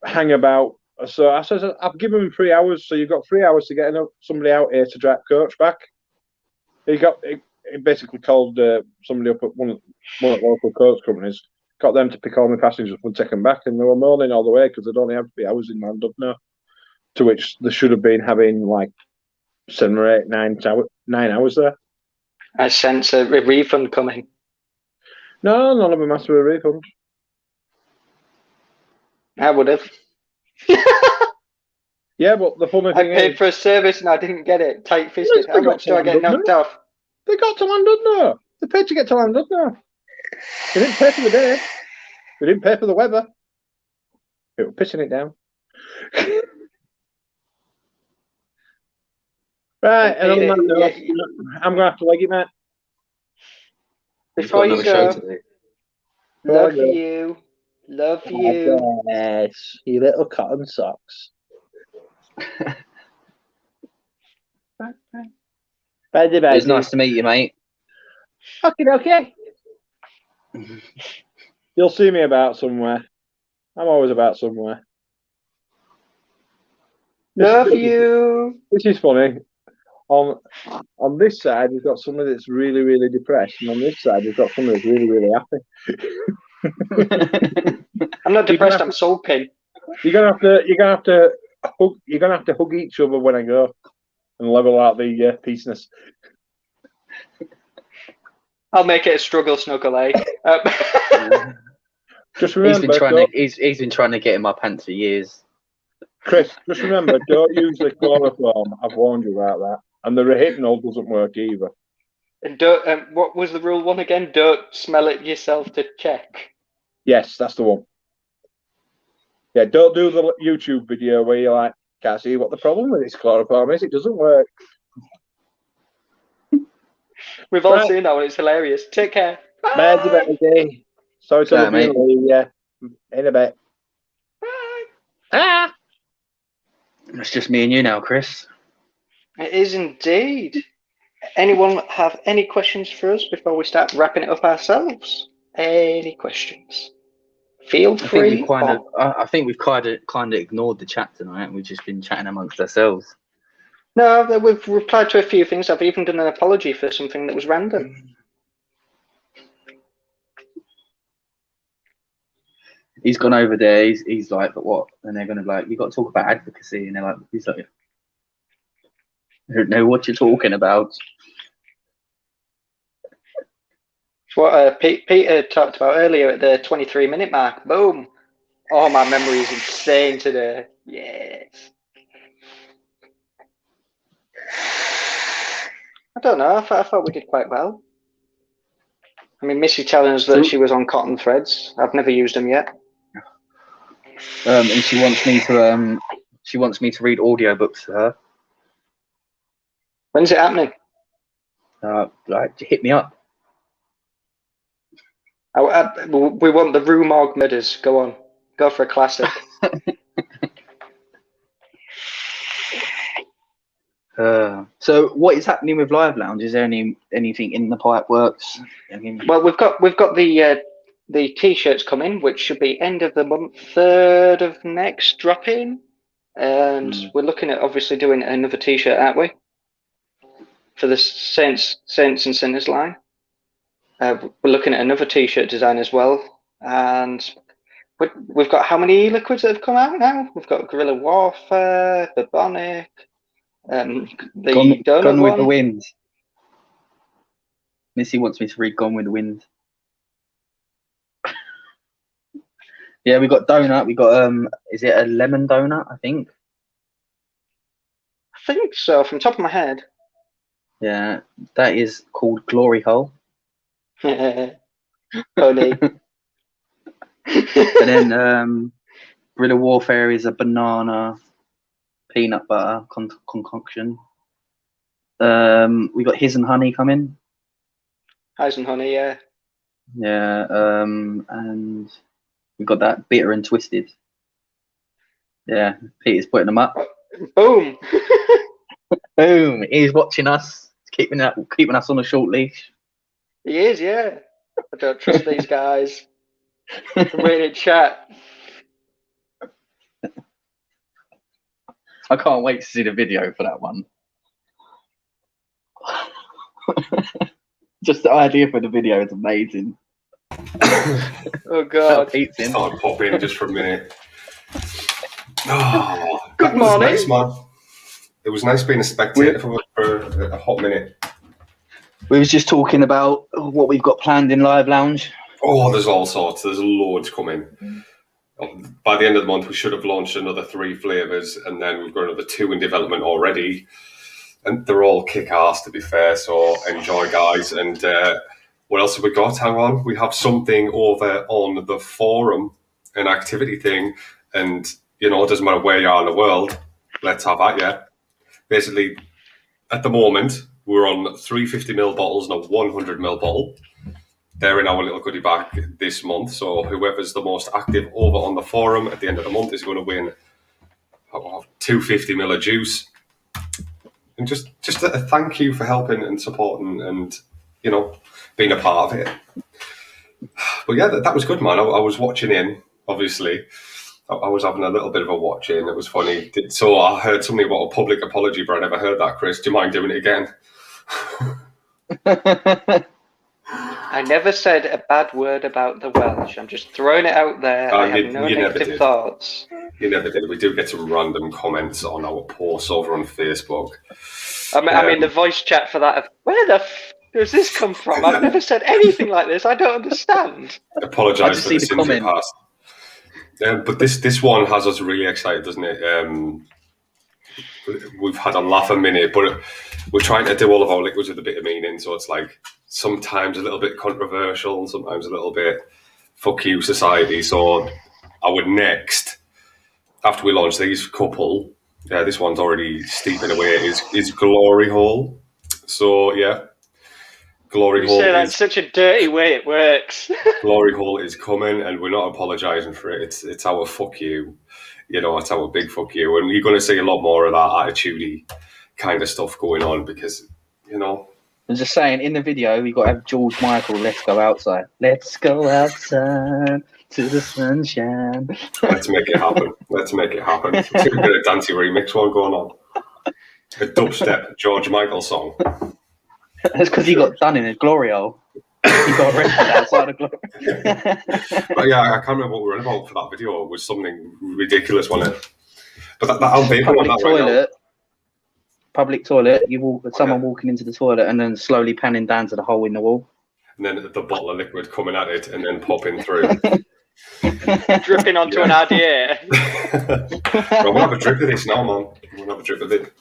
hang about." So I says, "I've given them 3 hours, so you've got 3 hours to get somebody out here to drive coach back." He basically called somebody up at one of the local coach companies, got them to pick all my passengers up and take them back, and they were moaning all the way because they'd only had 3 hours in Llandudno, to which they should have been having like 7 or 8, 9 hours there. I sense a refund coming. No, none of them asked for a refund. I would have. Yeah, but the funny I thing paid is, for a service and I didn't get it. Tight fisted. Yes, How much do I get knocked off? they got to Llandudno. They paid to get to Llandudno. They didn't pay for the day. They didn't pay for the weather. It was pissing it down. Right, and on that note, I'm going to have to leg it, mate. Before you go, to do. love you. Love you. Yes, you little cotton socks. Bye. It's nice to meet you, mate. Okay. You'll see me about somewhere. I'm always about somewhere. Love you. This is funny. On this side, we've got somebody that's really, really depressed, and on this side, we've got somebody that's really, really happy. I'm not depressed. I'm sulking. You're gonna have to hug each other when I go, and level out the peaceness. I'll make it a struggle snuggle, eh? Just remember, he's been trying to get in my pants for years. Chris, just remember, don't use the chloroform. I've warned you about that. And the rehypnol doesn't work either. And don't. What was the rule one again? Don't smell it yourself to check. Yes, that's the one. Yeah, don't do the YouTube video where you're like, "Can't see what the problem with this chloroform is. It doesn't work." We've all seen that one. It's hilarious. Take care. Bye, baby. Sorry to leave you. In a bit. Bye. It's just me and you now, Chris. It is indeed. Anyone have any questions for us before we start wrapping it up ourselves? Any questions? Feel free. I think we've kind of ignored the chat tonight, and we've just been chatting amongst ourselves. No, we've replied to a few things. I've even done an apology for something that was random. He's gone over there. He's like, "But what?" And they're going to be like, "You got to talk about advocacy," and they're like, "He's like, I don't know what you're talking about." What Peter talked about earlier at the 23-minute mark. Boom. Oh, my memory is insane today. Yes. I don't know. I thought we did quite well. I mean, Missy telling us that she was on cotton threads. I've never used them yet. And she wants me to read audiobooks to her. When's it happening? Like, hit me up. We want the Rue Morgue Murders. Go on. Go for a classic. So what is happening with Live Lounge? Is there anything in the pipe works? Well, we've got the t-shirts coming, which should be end of the month, 3rd of next drop in, and we're looking at obviously doing another t-shirt, aren't we? For the Saints and Sinners line. We're looking at another t-shirt design as well, and we've got how many e-liquids that have come out now? We've got Guerrilla Warfare, Bubonic, the Gone with one. the Wind. Missy wants me to read Gone with the Wind. Yeah, we got donut. We got is it a lemon donut? I think. I think so, from top of my head. Yeah, that is called Glory Hole. Honey. And then Guerrilla Warfare is a banana peanut butter concoction. We got His and Honey coming. Highs and honey, yeah. Yeah, and we got that Bitter and Twisted. Yeah, Peter's putting them up. Boom. Boom! He's watching us, keeping us on a short leash. He is, yeah. I don't trust these guys. I'm reading chat. I can't wait to see the video for that one. Just the idea for the video is amazing. Oh God. I'll pop in just for a minute. Oh, Good morning. Nice, man. It was nice being a spectator for a hot minute. We was just talking about what we've got planned in Live Lounge. Oh, there's all sorts. There's loads coming. By the end of the month, we should have launched another 3 flavours, and then we've got another 2 in development already. And they're all kick-ass, to be fair, so enjoy, guys. And what else have we got? Hang on. We have something over on the forum, an activity thing, and, you know, it doesn't matter where you are in the world. Let's have at you. Basically, at the moment, we're on 350ml bottles and a 100ml bottle. They're in our little goodie bag this month. So whoever's the most active over on the forum at the end of the month is going to win 250ml of juice. And just a thank you for helping and supporting and, you know, being a part of it. But yeah, that was good, man. I was watching in, obviously. I was having a little bit of a watch in. It was funny. So I heard something about a public apology, but I never heard that, Chris. Do you mind doing it again? I never said a bad word about the Welsh. I'm just throwing it out there. I have no negative thoughts. You never did. We do get some random comments on our posts over on Facebook. I mean, the voice chat for that. Where the does this come from? I've never said anything like this. I don't understand. Apologise for the sins of the past. But this one has us really excited, doesn't it? We've had a laugh a minute, but we're trying to do all of our liquids with a bit of meaning. So it's like sometimes a little bit controversial, and sometimes a little bit fuck you society. So our next, after we launch these couple, this one's already steeping away, is Glory Hole. So yeah, Glory Hole. You say that in such a dirty way it works. Glory Hole is coming, and we're not apologising for it. It's our fuck you. You know, it's our big fuck you. And you're going to see a lot more of that attitude-y kind of stuff going on because, you know. I'm just saying, in the video, we got to have George Michael, Let's Go Outside. Let's go outside to the sunshine. Let's make it happen. Let's make it happen. Let's get a dancey remix one going on. A dubstep George Michael song. That's because he got done in a glory hole. He got arrested outside of glory. But yeah, I can't remember what we were about for that video. It was something ridiculous, wasn't it? But that I'm vaping on that right now. Public toilet. Someone walking into the toilet and then slowly panning down to the hole in the wall. And then the bottle of liquid coming at it and then popping through. Dripping onto an RDA. We'll have a drip of this now, man. We'll have a drip of it.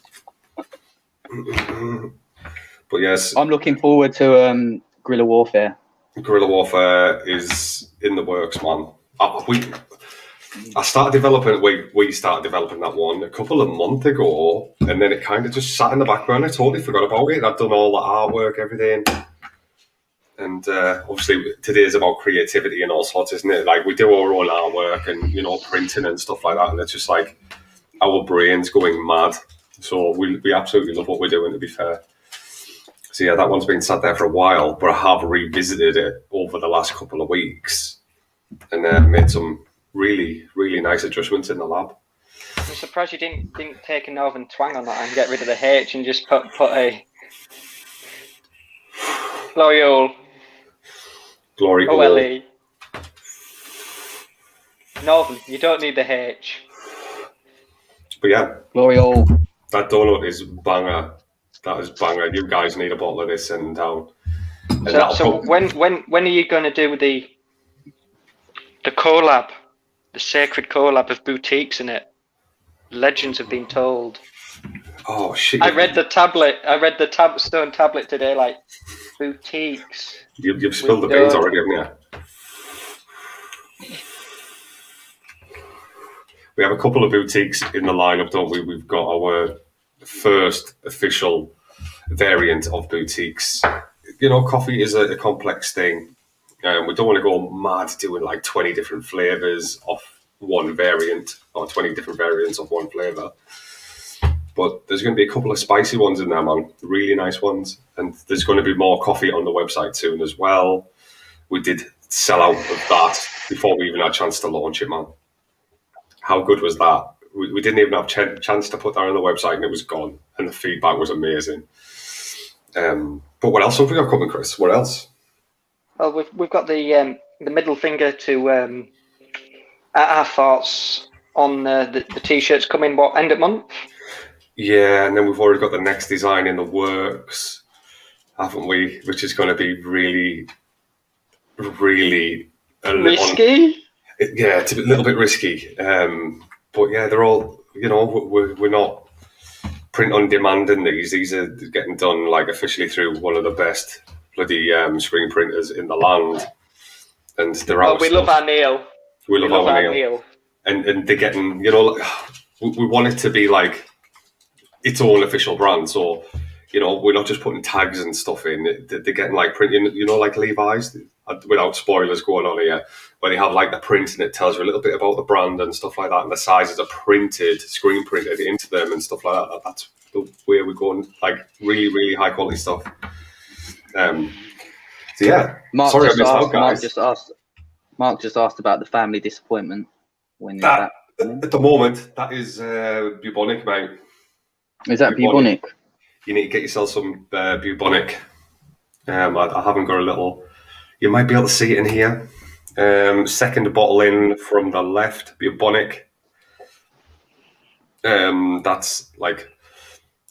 But yes. I'm looking forward to Guerrilla Warfare. Guerrilla Warfare is in the works, man. I started developing. We started developing that one a couple of months ago, and then it kind of just sat in the background. I totally forgot about it. I'd done all the artwork, everything, and obviously today is about creativity and all sorts, isn't it? Like we do our own artwork and printing and stuff like that, and it's just like our brains going mad. So we absolutely love what we're doing. To be fair. So yeah, that one's been sat there for a while, but I have revisited it over the last couple of weeks and made some really, really nice adjustments in the lab. I'm surprised you didn't take a northern twang on that and get rid of the H and just put a Glory Hole. OLE. Northern, you don't need the H. But yeah. Glory Hole. That donut is banger. That is banger. You guys need a bottle of this and down. So when are you going to do the collab the sacred collab of boutiques in it. Legends have been told. Oh shit! I read the tablet. I read the stone tablet today. Like boutiques. You've spilled the beans already, haven't you? We have a couple of boutiques in the lineup, don't we? We've got our first official variant of boutiques. You know, coffee is a complex thing. We don't want to go mad doing like 20 different flavors of one variant or 20 different variants of one flavor. But there's going to be a couple of spicy ones in there, man. Really nice ones. And there's going to be more coffee on the website soon as well. We did sell out of that before we even had a chance to launch it, man. How good was that? We didn't even have a chance to put that on the website and it was gone. And the feedback was amazing. But what else have we got coming, Chris? What else? Well, we've got the middle finger to our thoughts on the t-shirts coming, end of month? Yeah, and then we've already got the next design in the works, haven't we? Which is going to be really, really... risky? Yeah, it's a little bit risky. But yeah, they're all, you know, we're not print on demand in these. These are getting done like officially through one of the best bloody screen printers in the land. And they're out. We love our Neil. We love our Neil. And they're getting, you know, like, we want it to be like its own official brand. So, you know, we're not just putting tags and stuff in. They're getting like printing, you know, like Levi's, without spoilers going on here, where they have like the print and it tells you a little bit about the brand and stuff like that. And the sizes are printed, screen printed into them and stuff like that. That's the way we're going, like really, really high quality stuff. So yeah. Mark Sorry, just I missed asked, out, guys. Mark just asked about the family disappointment. When is that? At the moment, that is bubonic, mate. Is that bubonic? You need to get yourself some bubonic. I haven't got a little... You might be able to see it in here. Second bottle in from the left, bubonic. That's like...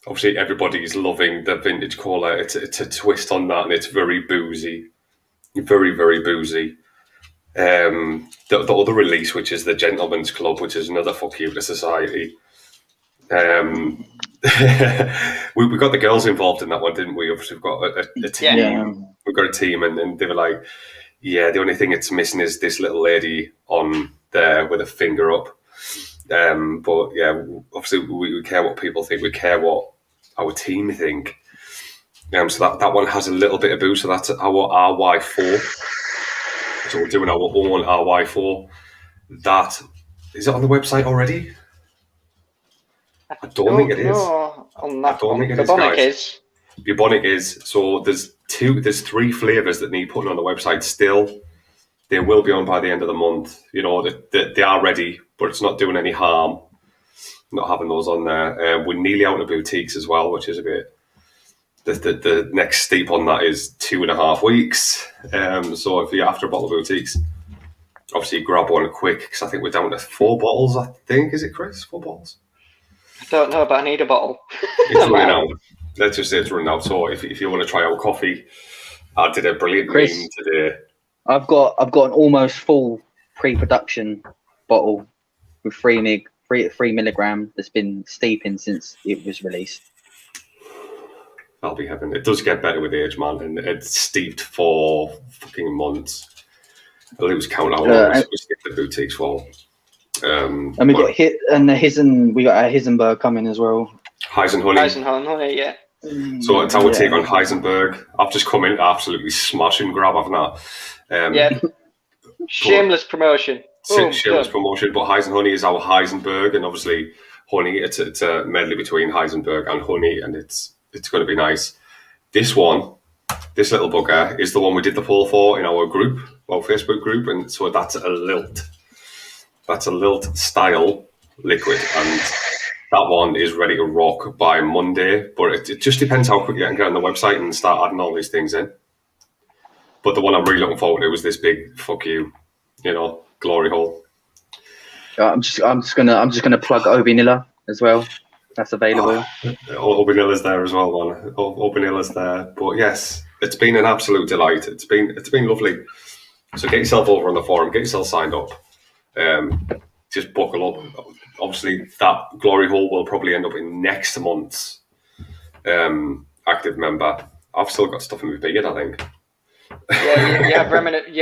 Obviously, everybody's loving the vintage cola. It's a twist on that, and it's very boozy. Very, very boozy. The other release, which is the Gentleman's Club, which is another fuck you to society. We got the girls involved in that one, didn't we? Obviously, we've got a team. Yeah. We've got a team, and they were like, yeah, the only thing it's missing is this little lady on there with a finger up. But yeah, obviously, we care what people think. We care what our team think. So that one has a little bit of booze. So that's our RY4. So we're doing our own RY4. That is it on the website already? I don't think it is. On that I don't think it is, Bubonic guys. is. Bubonic is. So there's 3 flavors that need putting on the website still. They will be on by the end of the month. You know, they are ready, but it's not doing any harm not having those on there. We're nearly out of boutiques as well, which is a bit... The next steep on that is 2.5 weeks. So if you're after a bottle of boutiques, obviously grab one quick, because I think we're down to 4 bottles, I think. Is it, Chris? 4 bottles? I don't know, but I need a bottle. It's running out. Let's just say it's running out. So if you want to try out coffee, I did a brilliant meme today. I've got an almost full pre-production bottle with 3 milligram that's been steeping since it was released. That'll be heaven. It does get better with age, man, and it's steeped for fucking months. I lose count how long we steeped the boutiques for. And we got we got our Heisenberg coming as well. Heisenberg, yeah. So it's our take on Heisenberg. I've just come in absolutely smashing grab, haven't I? Yeah. Shameless promotion. Shameless promotion, but Heisenhoney is our Heisenberg, and obviously honey, it's a medley between Heisenberg and honey, and it's going to be nice. This little bugger is the one we did the poll for in our group, our Facebook group, and so that's a lilt. That's a lilt style liquid, and that one is ready to rock by Monday, but it just depends how quickly I can get on the website and start adding all these things in. But the one I'm really looking forward to was this big fuck you, glory hole. I'm just gonna plug Obi Nilla as well. That's available. Obi Nilla's there as well, man. Obi Nilla's there. But yes, it's been an absolute delight. It's been lovely. So get yourself over on the forum, get yourself signed up. just buckle up. Obviously, that glory hole will probably end up in next month's active member. I've still got stuff in my beard, I think. Yeah, you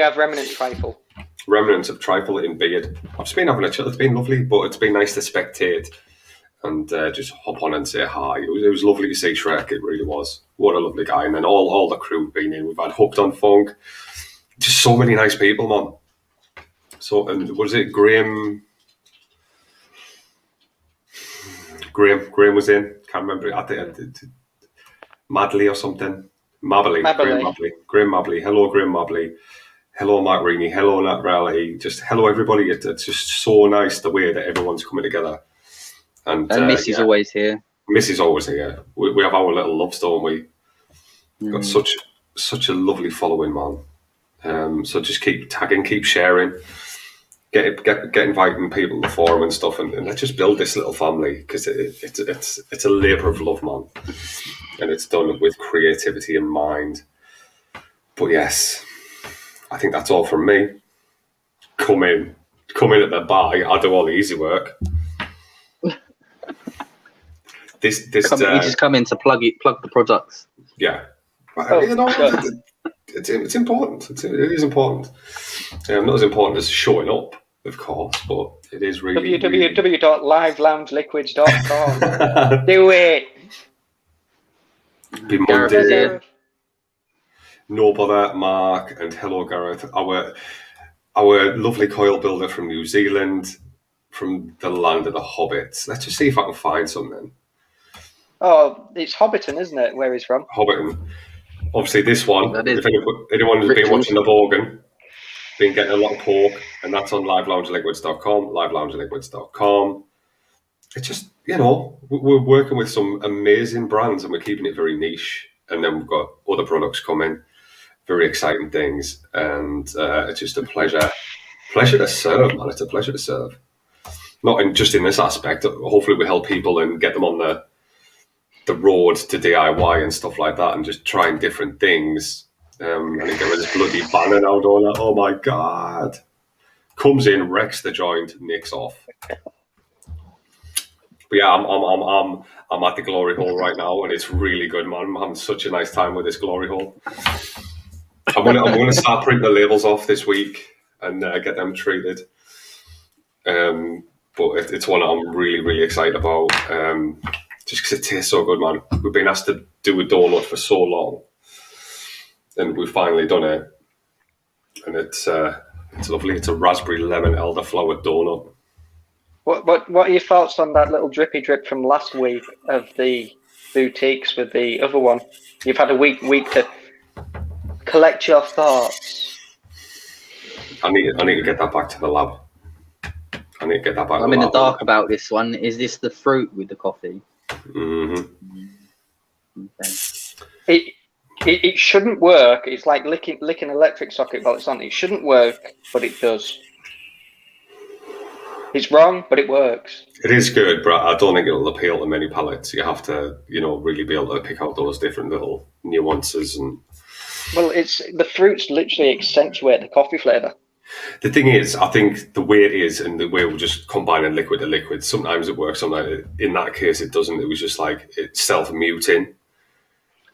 have remnant trifle. Remnants of trifle in beard. I've just been having a chill. It's been lovely, but it's been nice to spectate and just hop on and say hi. It was lovely to see Shrek. It really was. What a lovely guy. And then all the crew have been in. We've had Hooked on Funk. Just so many nice people, man. So, and was it Graham? Graham was in. Can't remember. I think Madley or something. Mabley. Graham Mabley. Hello, Graham Mabley. Hello, Mark Reaney. Hello, Nat Rowley. Just hello, everybody. It's just so nice the way that everyone's coming together. And Missy's always here. Missy's always here. We have our little loves, don't we? We've got such a lovely following, man. So just keep tagging, keep sharing, get inviting people to the forum and stuff, and let's just build this little family, because it's a labour of love, man, and it's done with creativity in mind. But yes, I think that's all from me. Come in at the bar. I do all the easy work. You just come in to plug the products. Yeah, it's important. It is important. Not as important as showing up, of course, but it is really. www.liveloungeliquids.com. Do it. Be Monday. No bother, Mark, and hello, Gareth. Our lovely coil builder from New Zealand, from the land of the hobbits. Let's just see if I can find something. Oh, it's Hobbiton, isn't it? Where he's from? Hobbiton. Obviously, this one. If anyone has been watching the Borgen, been getting a lot of pork, and that's on liveloungeliquids.com. Liveloungeliquids.com. It's just, we're working with some amazing brands, and we're keeping it very niche. And then we've got other products coming, very exciting things, and it's just a pleasure to serve, man. It's a pleasure to serve. Not just in this aspect. Hopefully, we help people and get them on the road to DIY and stuff like that, and just trying different things. And I get rid of this bloody banner now, don't I? Oh my god! Comes in, wrecks the joint, nicks off. But yeah, I'm at the glory hole right now, and it's really good, man. I'm having such a nice time with this glory hole. I'm gonna start printing the labels off this week and get them treated. But it's one I'm really, really excited about. Just because it tastes so good, man. We've been asked to do a donut for so long, and we've finally done it. And it's lovely. It's a raspberry lemon elderflower donut. What are your thoughts on that little drippy drip from last week of the boutiques with the other one? You've had a week to collect your thoughts. I need to get that back to the lab. I'm in the dark about this one. Is this the fruit with the coffee? Mm-hmm. Okay. It shouldn't work. It's like licking electric socket while it's on. It shouldn't work, but it does. It's wrong, but it works. It is good, but I don't think it'll appeal to many palates. You have to, really be able to pick out those different little nuances. And well, it's the fruits literally accentuate the coffee flavour. The thing is, I think the way it is and the way we're just combining liquid to liquid, sometimes it works, sometimes in that case it doesn't. It was just like it's self-muting.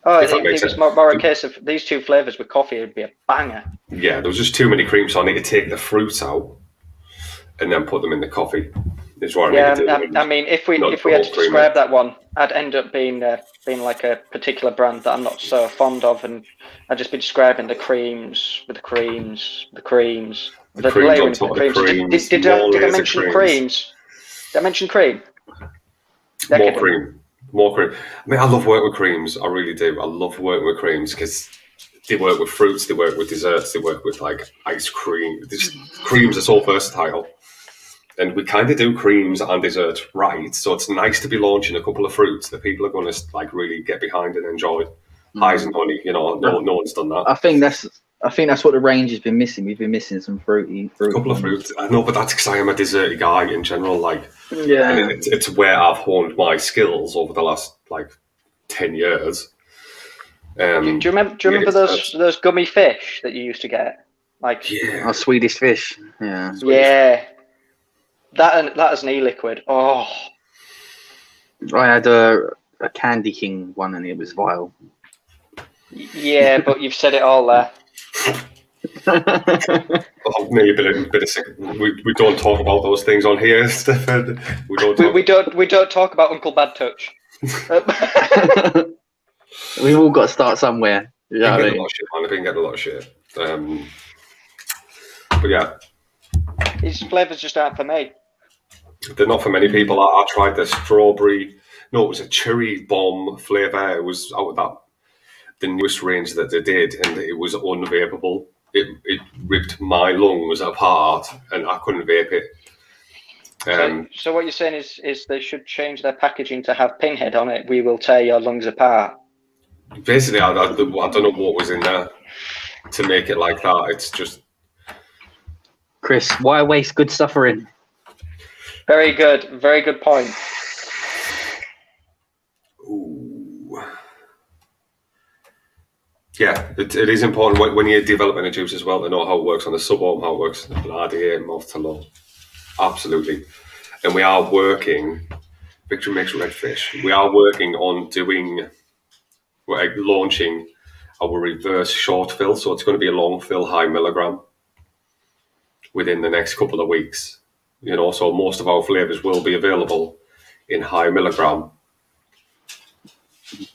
Oh, it was more a case of these two flavours with coffee, it would be a banger. Yeah, there was just too many creams, so I need to take the fruits out and then put them in the coffee. Is what I need to do. I mean, if we had to describe that one, I'd end up being like a particular brand that I'm not so fond of, and I'd just be describing the creams with the creams, the creams. The creams on top of the creams. Did I mention creams? Did I mention cream? More cream. I mean, I love working with creams. I really do. I love working with creams because they work with fruits, they work with desserts, they work with like ice cream. Creams are so versatile. And we kind of do creams and desserts right, so it's nice to be launching a couple of fruits that people are going to like really get behind and enjoy. Highs and honey, no one's done that. I think that's what the range has been missing. We've been missing some fruit. A couple of fruits. I know, but that's because I am a desserty guy in general. Like, yeah, and it's where I've honed my skills over the last 10 years. Do you remember those gummy fish that you used to get? Like Swedish fish. Yeah. Yeah. That as an e-liquid. Oh, I had a Candy King one and it was vile. yeah, but you've said it all there. Oh, maybe a bit of sick. We don't talk about those things on here, Stefan. We don't talk about Uncle Bad Touch. We've all got to start somewhere. You know what I I've mean? been getting a lot of shit. But yeah, His flavours just aren't for me. they're not for many people. I tried the strawberry. No, it was a cherry bomb flavour. It was out of the newest range that they did, and it was unvapable. It ripped my lungs apart, and I couldn't vape it. So what you're saying is they should change their packaging to have Pinhead on it. We will tear your lungs apart. Basically, I don't know what was in there to make it like that. It's just Chris, why waste good suffering? Very good point. ooh. Yeah, it is important when you're developing a juice as well to know how it works on the subohm, how it works on RDA, mouth to low. Absolutely. And we are working, Victory Makes Redfish, we are working on launching our reverse short fill. So it's going to be a long fill, high milligram within the next couple of weeks. You know, so most of our flavours will be available in high milligram.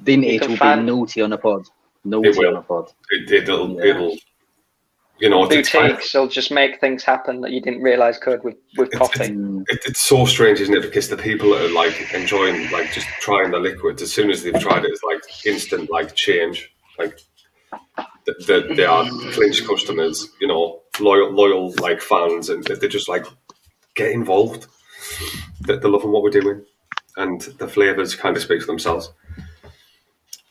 Vintage will be naughty on a pod. Naughty on a pod. It'll you know, boutiques will just make things happen that you didn't realise could with coffee. It's so strange, isn't it? Because the people that are like enjoying, like just trying the liquids, as soon as they've tried it, it's like instant like change. Like they are clinch customers, you know, loyal like fans, and they're just like get involved. They're loving what we're doing, and the flavours kind of speak for themselves.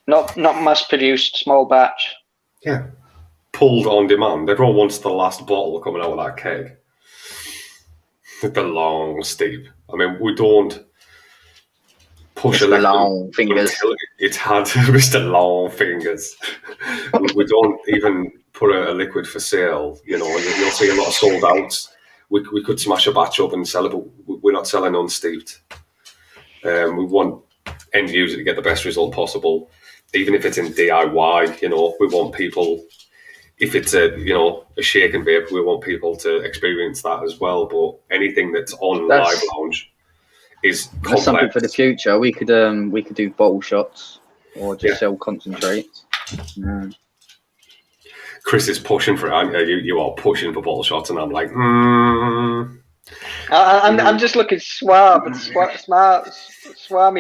Not mass produced, small batch. Yeah. Pulled on demand. Everyone wants the last bottle coming out of that keg. The long steep. I mean, we don't push Mr. Long Fingers. It's had Mr. Long Fingers. we don't even put a liquid for sale. You know, you'll see a lot of sold outs. We could smash a batch up and sell it, but we're not selling unsteeped. We want end user to get the best result possible, even if it's in DIY. You know, we want people. If it's a shake and vape, we want people to experience that as well. But anything that's on Live Lounge is complex. That's something for the future. We could do bottle shots or just sell concentrates. Yeah. Chris is pushing for it. You are pushing for bottle shots, and I'm like, I'm just looking smarmy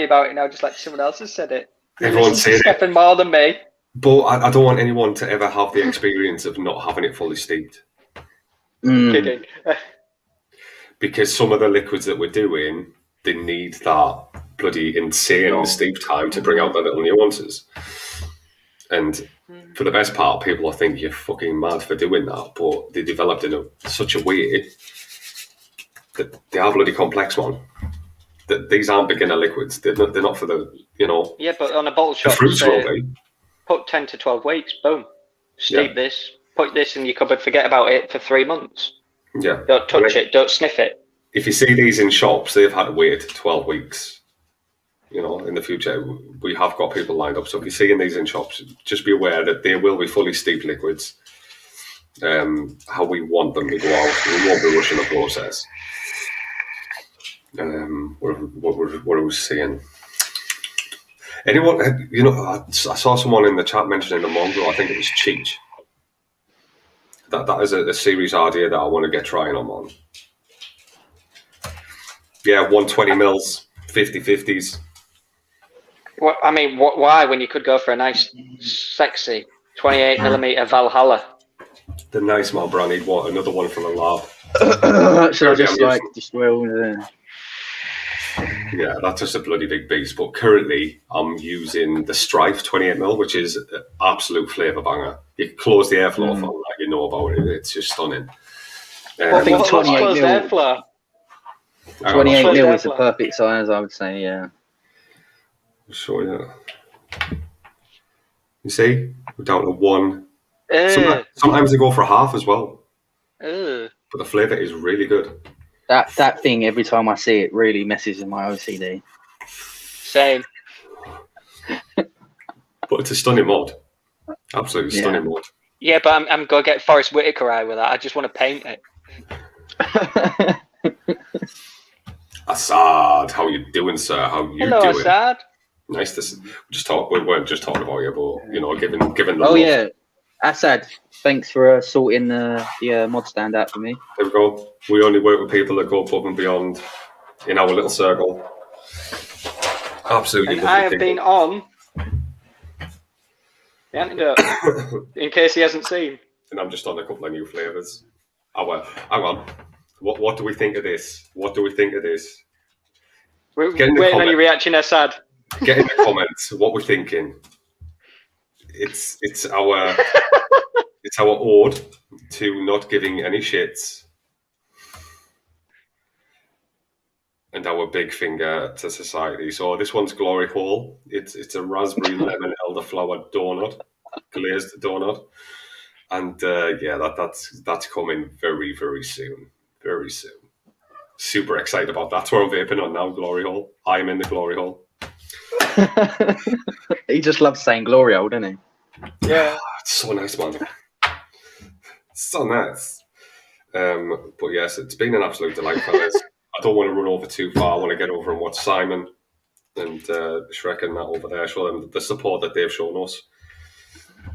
about it now, just like someone else has said it. Everyone's saying it more than me. But I don't want anyone to ever have the experience of not having it fully steeped. Kidding. Because some of the liquids that we're doing, they need that bloody insane steep time to bring out the little nuances. And for the best part, people think you're fucking mad for doing that, but they developed in such a way that they are bloody complex, man. These aren't beginner liquids. They're not for the, you know... Yeah, but on a bottle shot... fruits roll, put 10 to 12 weeks, boom. Steep this, put this in your cupboard, forget about it for 3 months. Yeah. Don't touch it, don't sniff it. If you see these in shops, they've had to wait 12 weeks. You know, in the future, we have got people lined up. So if you're seeing these in shops, just be aware that they will be fully steeped liquids. How we want them to go out. We won't be rushing the process. What I was saying... Anyone, you know, I saw someone in the chat mentioning the Mongrel. I think it was Cheech. That is a series idea that I want to get trying on. Yeah, 120 mils, 50/50s. Well, I mean, why when you could go for a nice, sexy 28mm Valhalla? The nice man, Bran. He'd want another one from the lab. Should I just well? Yeah, that's just a bloody big beast. But currently, I'm using the Strife 28mm, which is an absolute flavour banger. You close the airflow off on that, you know about it. It's just stunning. I think what's 28 mil. Airflow? 28 mil is the perfect size, I would say. Yeah. So yeah. You see, we're down to one. Sometimes they go for half as well. But the flavour is really good. That thing, every time I see it, really messes with my OCD. Same. But it's a stunning mod. Absolutely stunning mod. Yeah, but I'm going to get Forrest Whitaker eye with that. I just want to paint it. Assad, how you doing, sir? How you Hello, doing? Assad. Nice to see. We weren't just talking about you, but you know, given the Oh love. yeah, Assad, thanks for sorting the mod stand out for me. There we go. We only work with people that go above and beyond in our little circle. Absolutely. And I have been on the antidote, in case he hasn't seen. And I'm just on a couple of new flavours. Oh well, hang on. What do we think of this? What do we think of this? We're waiting on your reaction, Assad. Get in the comments what we're thinking. It's our it's our ode to not giving any shits, and our big finger to society. So this one's Glory Hole. It's a raspberry lemon elderflower donut, glazed donut, and that's coming very, very soon. Very soon. Super excited about that. That's what I'm vaping on now. Glory Hole. I'm in the Glory Hole. He just loves saying glory hole, doesn't he? Yeah. It's so nice, man. So nice. But yes, it's been an absolute delight, fellas. I don't want to run over too far. I want to get over and watch Simon and Shrek and that over there. Show them the support that they've shown us.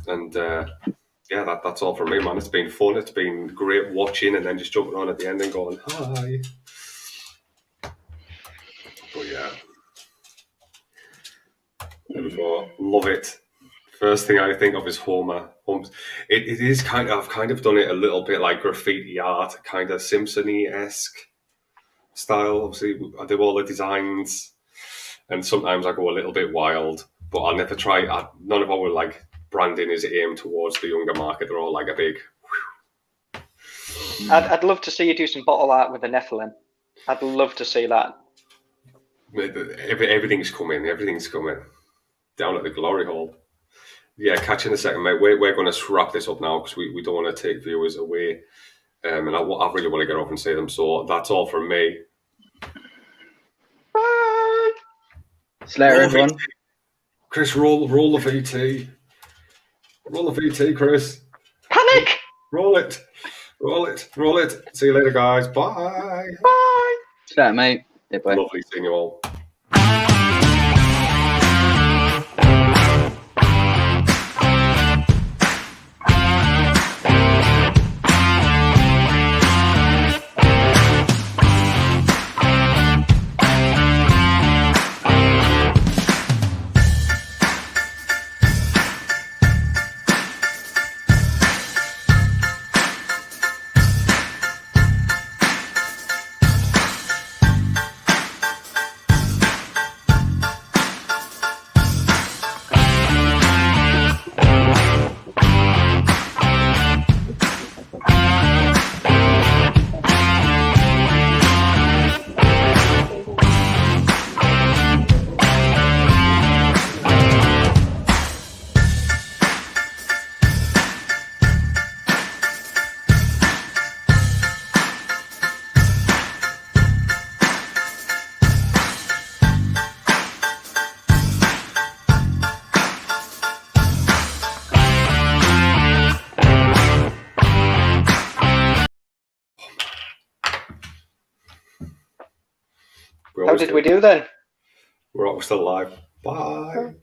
And that's all from me, man. It's been fun. It's been great watching and then just jumping on at the end and going, hi. But yeah. There we go. Love it. First thing I think of is Homer. It is I've kind of done it a little bit like graffiti art, kind of Simpson-y-esque style. Obviously, I do all the designs, and sometimes I go a little bit wild, but I'll never try. None of our like branding is aimed towards the younger market. They're all like a big. I'd love to see you do some bottle art with the Nephilim. I'd love to see that. Everything's coming. Everything's coming. Down at the Glory Hole. Yeah, catch you in a second, mate. We're going to wrap this up now because we don't want to take viewers away. And I really want to get off and see them. So that's all from me. Bye. See you later, everyone. Chris, roll the VT. Roll the VT, Chris. Panic! Roll it. See you later, guys. Bye. Bye. See you later, mate. Yeah, bye. Lovely seeing you all. How did we do then? We're still alive. Bye.